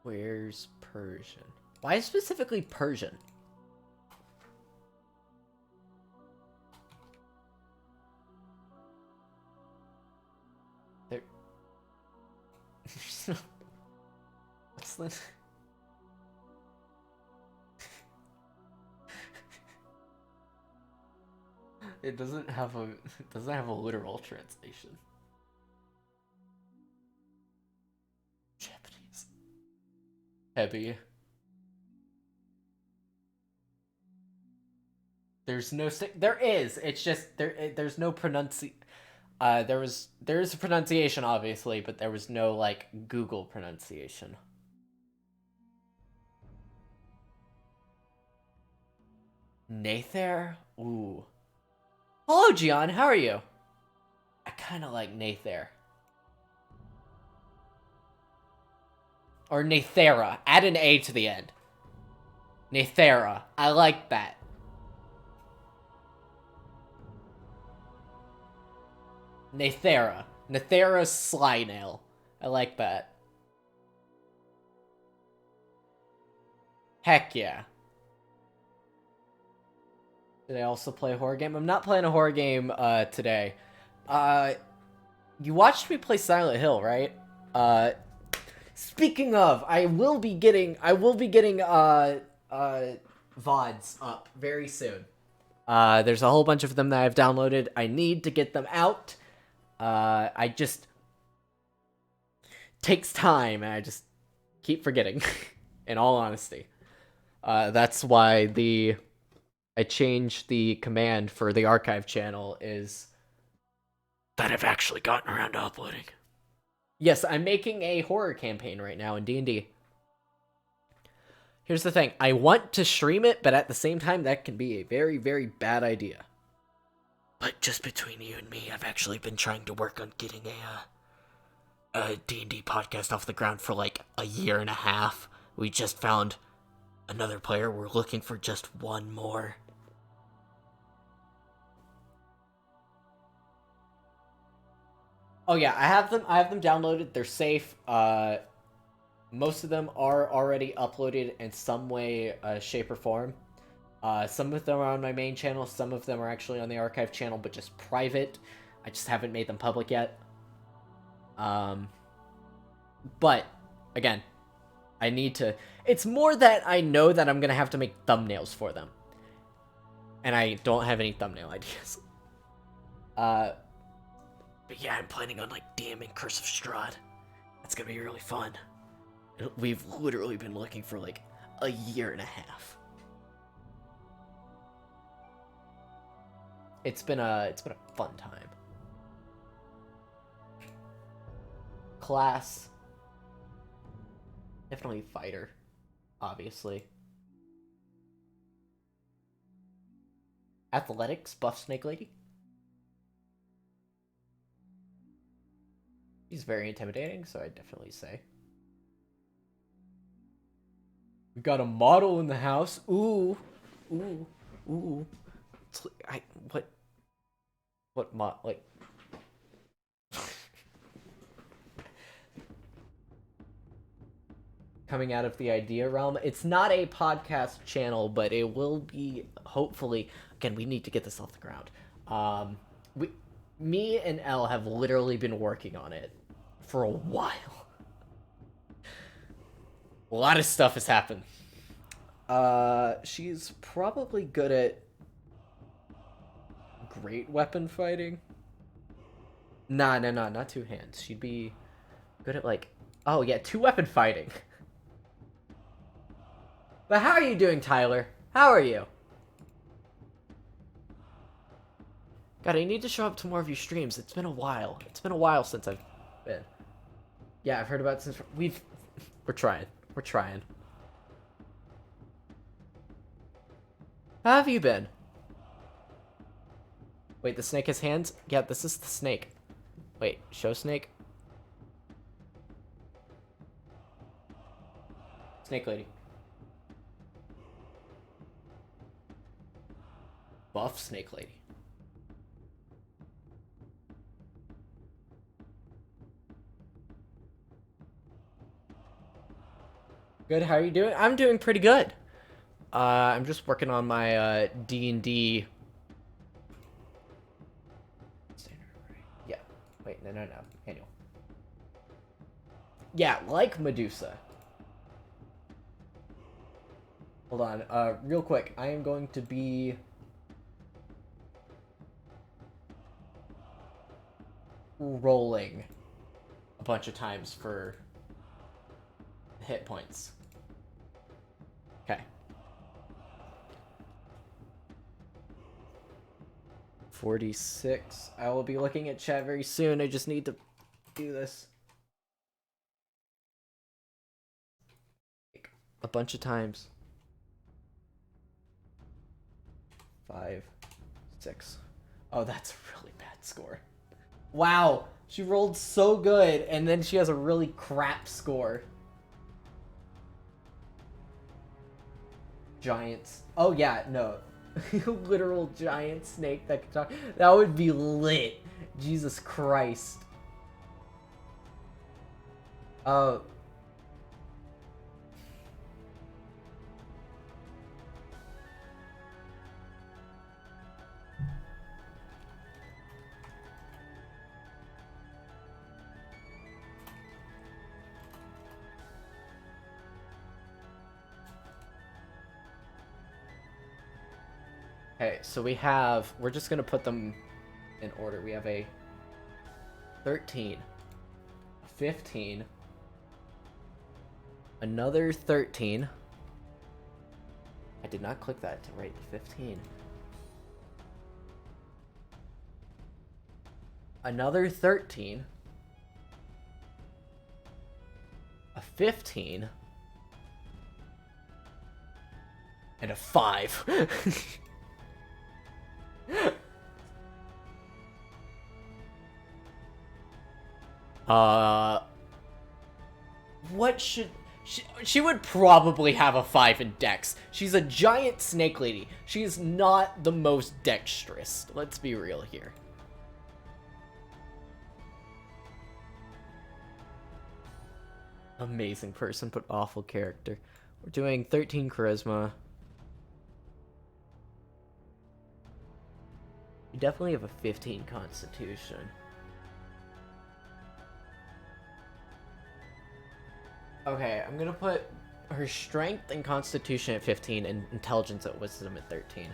Where's Persian? Why specifically Persian? There. What's the? It doesn't have a. It doesn't have a literal translation. Japanese. Heavy. There's no. There is. It's just there. There's no pronunci. There's a pronunciation obviously, but there was no like Google pronunciation. Nather? Ooh. Hello, Gian. How are you? I kind of like Nather. Or Nathera. Add an A to the end. Nathera. I like that. Nathera. Nathera Slynail. I like that. Heck yeah. Did I also play a horror game? I'm not playing a horror game today. You watched me play Silent Hill, right? Speaking of, I will be getting VODs up very soon. There's a whole bunch of them that I've downloaded. I need to get them out. I just takes time, and I just keep forgetting. In all honesty, that's why I changed the command for the archive channel is that I've actually gotten around to uploading. Yes, I'm making a horror campaign right now in D&D. Here's the thing. I want to stream it, but at the same time, that can be a very, very bad idea. But just between you and me, I've actually been trying to work on getting a D&D podcast off the ground for like a year and a half. We just found another player. We're looking for just one more. Oh yeah, I have them downloaded. They're safe. Most of them are already uploaded in some way, shape, or form. Some of them are on my main channel. Some of them are actually on the archive channel, but just private. I just haven't made them public yet. But again, I need to. It's more that I know that I'm gonna have to make thumbnails for them, and I don't have any thumbnail ideas. But yeah, I'm planning on like DMing Curse of Strahd. That's gonna be really fun. We've literally been looking for like a year and a half. It's been a fun time. Class. Definitely fighter, obviously. Athletics, buff snake lady. He's very intimidating, so I'd definitely say. We got a model in the house. Ooh. Ooh. Ooh. What mod, like... Coming out of the idea realm. It's not a podcast channel, but it will be, hopefully... Again, we need to get this off the ground. Me and Elle have literally been working on it for a while. A lot of stuff has happened. She's probably good at great weapon fighting. Nah, not two hands. She'd be Good at, like... Oh, yeah, two-weapon fighting. But how are you doing, Tyler? How are you? God, I need to show up to more of your streams. It's been a while. It's been a while since I've been. Yeah, I've heard about it since... We're trying. We're trying. How have you been? Wait, the snake has hands? Yeah, this is the snake. Wait, show snake? Snake lady. Buff snake lady. Good, how are you doing? I'm doing pretty good. I'm just working on my D&D. Yeah. Wait, no. Annual. Yeah, like Medusa. Hold on, real quick. I am going to be... rolling a bunch of times for hit points. Okay. 46. I will be looking at chat very soon. I just need to do this a bunch of times. 5, 6. Oh, that's a really bad score. Wow, she rolled so good, and then she has a really crap score. Giants. Oh yeah, no. Literal giant snake that could talk. That would be lit. Jesus Christ. Okay, so we're just gonna put them in order. We have a 13, a 15, another 13. I did not click that to write the 15. Another 13, a 15, and a 5. What should... She would probably have a 5 in Dex. She's a giant snake lady. She is not the most dexterous. Let's be real here. Amazing person, but awful character. We're doing 13 charisma. You definitely have a 15 constitution. Okay, I'm gonna put her strength and constitution at 15 and intelligence at wisdom at 13.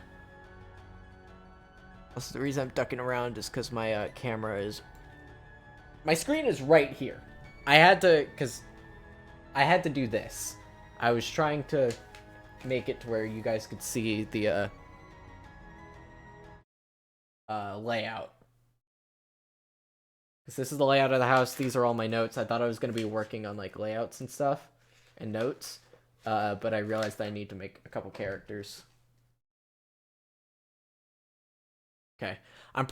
Also, the reason I'm ducking around is because my camera is... My screen is right here. I had to do this. I was trying to make it to where you guys could see the layout. Because this is the layout of the house. These are all my notes. I thought I was going to be working on like layouts and stuff and notes. But I realized I need to make a couple characters. Okay. I've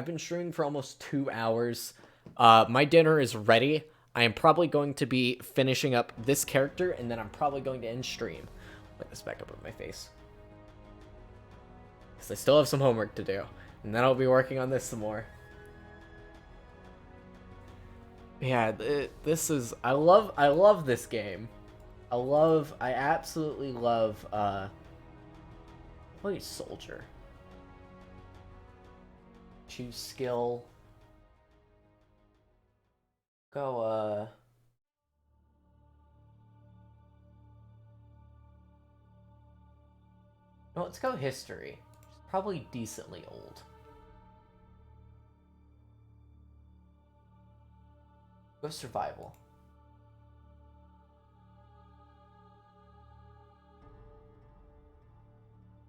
been streaming for almost 2 hours. My dinner is ready. I am probably going to be finishing up this character, and then I'm probably going to end stream. Put this back up with my face. Because I still have some homework to do. And then I'll be working on this some more. Yeah, this is... I love this game. I absolutely love, Wait, soldier. Choose skill. Go, No, let's go history. She's probably decently old. Go survival.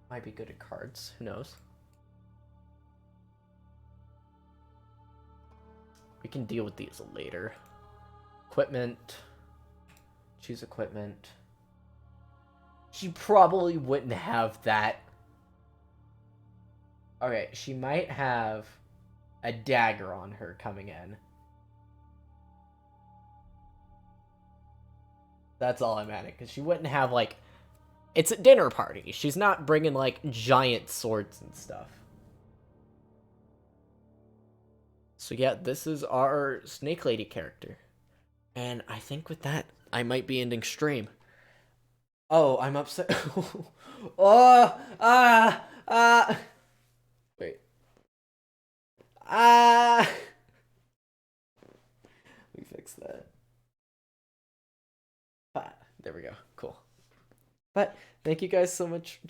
Might be good at cards. Who knows? We can deal with these later. Equipment. Choose equipment. She probably wouldn't have that. Okay, she might have a dagger on her coming in. That's all I'm adding, because she wouldn't have, like... It's a dinner party. She's not bringing, like, giant swords and stuff. So yeah, this is our Snake Lady character. And I think with that, I might be ending stream. Oh, I'm upset. Wait. We fixed that. There we go. Cool. But thank you guys so much.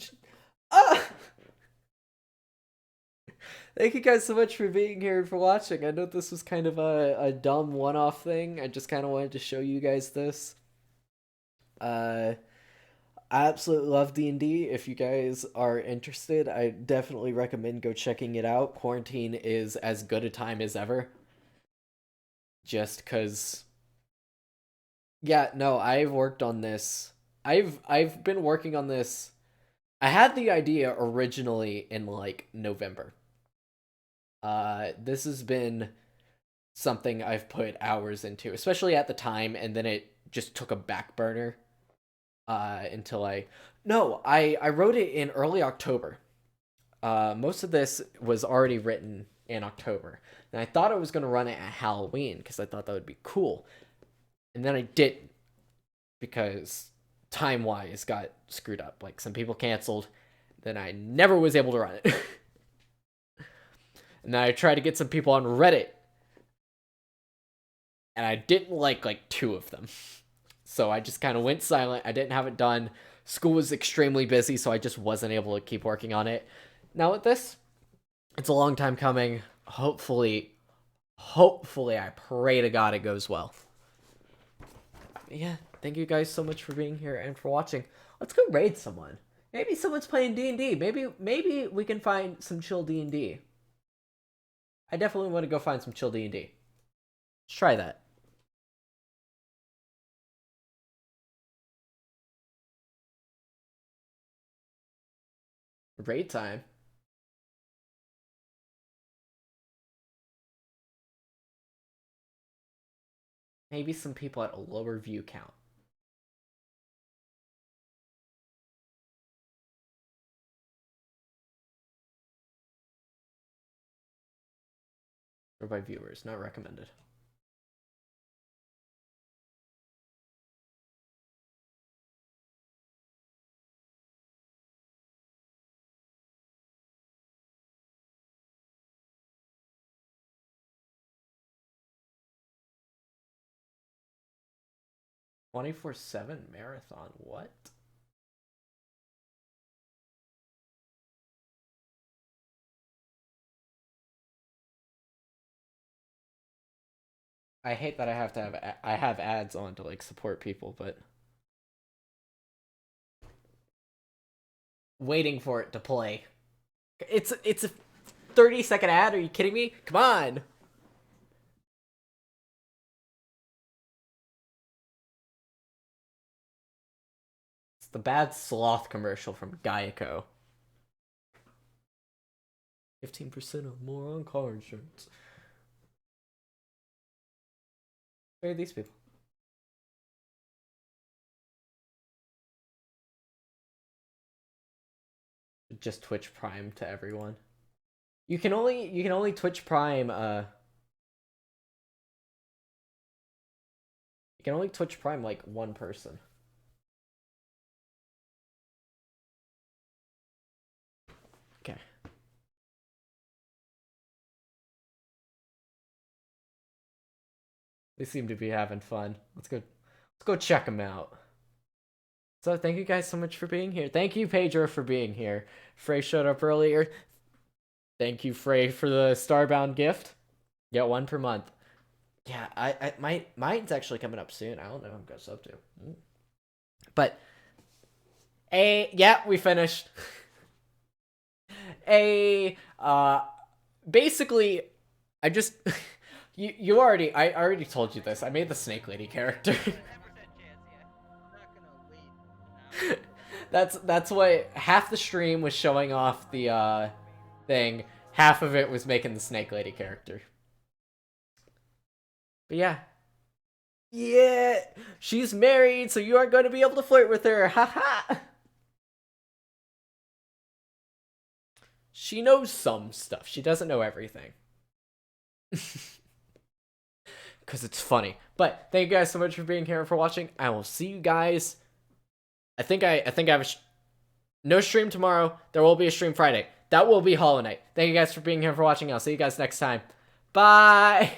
Thank you guys so much for being here and for watching. I know this was kind of a dumb one-off thing. I just kind of wanted to show you guys this. I absolutely love D&D. If you guys are interested, I definitely recommend go checking it out. Quarantine is as good a time as ever. Just because... Yeah, no, I've worked on this. I've been working on this. I had the idea originally in, like, November. This has been something I've put hours into, especially at the time, and then it just took a back burner until I wrote it in early October. Most of this was already written in October, and I thought I was going to run it at Halloween because I thought that would be cool, and then I didn't because time-wise got screwed up. Like, some people canceled, then I never was able to run it. And then I tried to get some people on Reddit, and I didn't like 2 of them. So I just kind of went silent. I didn't have it done. School was extremely busy, so I just wasn't able to keep working on it. Now with this, it's a long time coming. Hopefully, I pray to God it goes well. Yeah, thank you guys so much for being here and for watching. Let's go raid someone. Maybe someone's playing D&D. Maybe we can find some chill D&D. I definitely want to go find some chill D&D. Let's try that. Raid time. Maybe some people at a lower view count. Or by viewers, not recommended. (24/7) marathon, what? I hate that I have ads on to like support people, but waiting for it to play. It's a 30-second ad. Are you kidding me? Come on. It's the bad sloth commercial from Geico. 15% or more on car insurance. Where are these people? Just Twitch Prime to everyone. You can only Twitch Prime you can only Twitch Prime like one person. Okay. They seem to be having fun. Let's go check them out. So thank you guys so much for being here. Thank you, Pedro, for being here. Frey showed up earlier. Thank you, Frey, for the Starbound gift. Get one per month. Yeah, mine's actually coming up soon. I don't know what I'm gonna up to. But yeah, we finished. Basically, I just I already told you this. I made the Snake Lady character. That's what half the stream was showing off the thing. Half of it was making the Snake Lady character. But yeah. Yeah, she's married, so you aren't going to be able to flirt with her. Haha. She knows some stuff. She doesn't know everything. Because it's funny. But thank you guys so much for being here and for watching. I will see you guys. I think I have a no stream tomorrow. There will be a stream Friday. That will be Hollow Knight. Thank you guys for being here and for watching. I'll see you guys next time. Bye.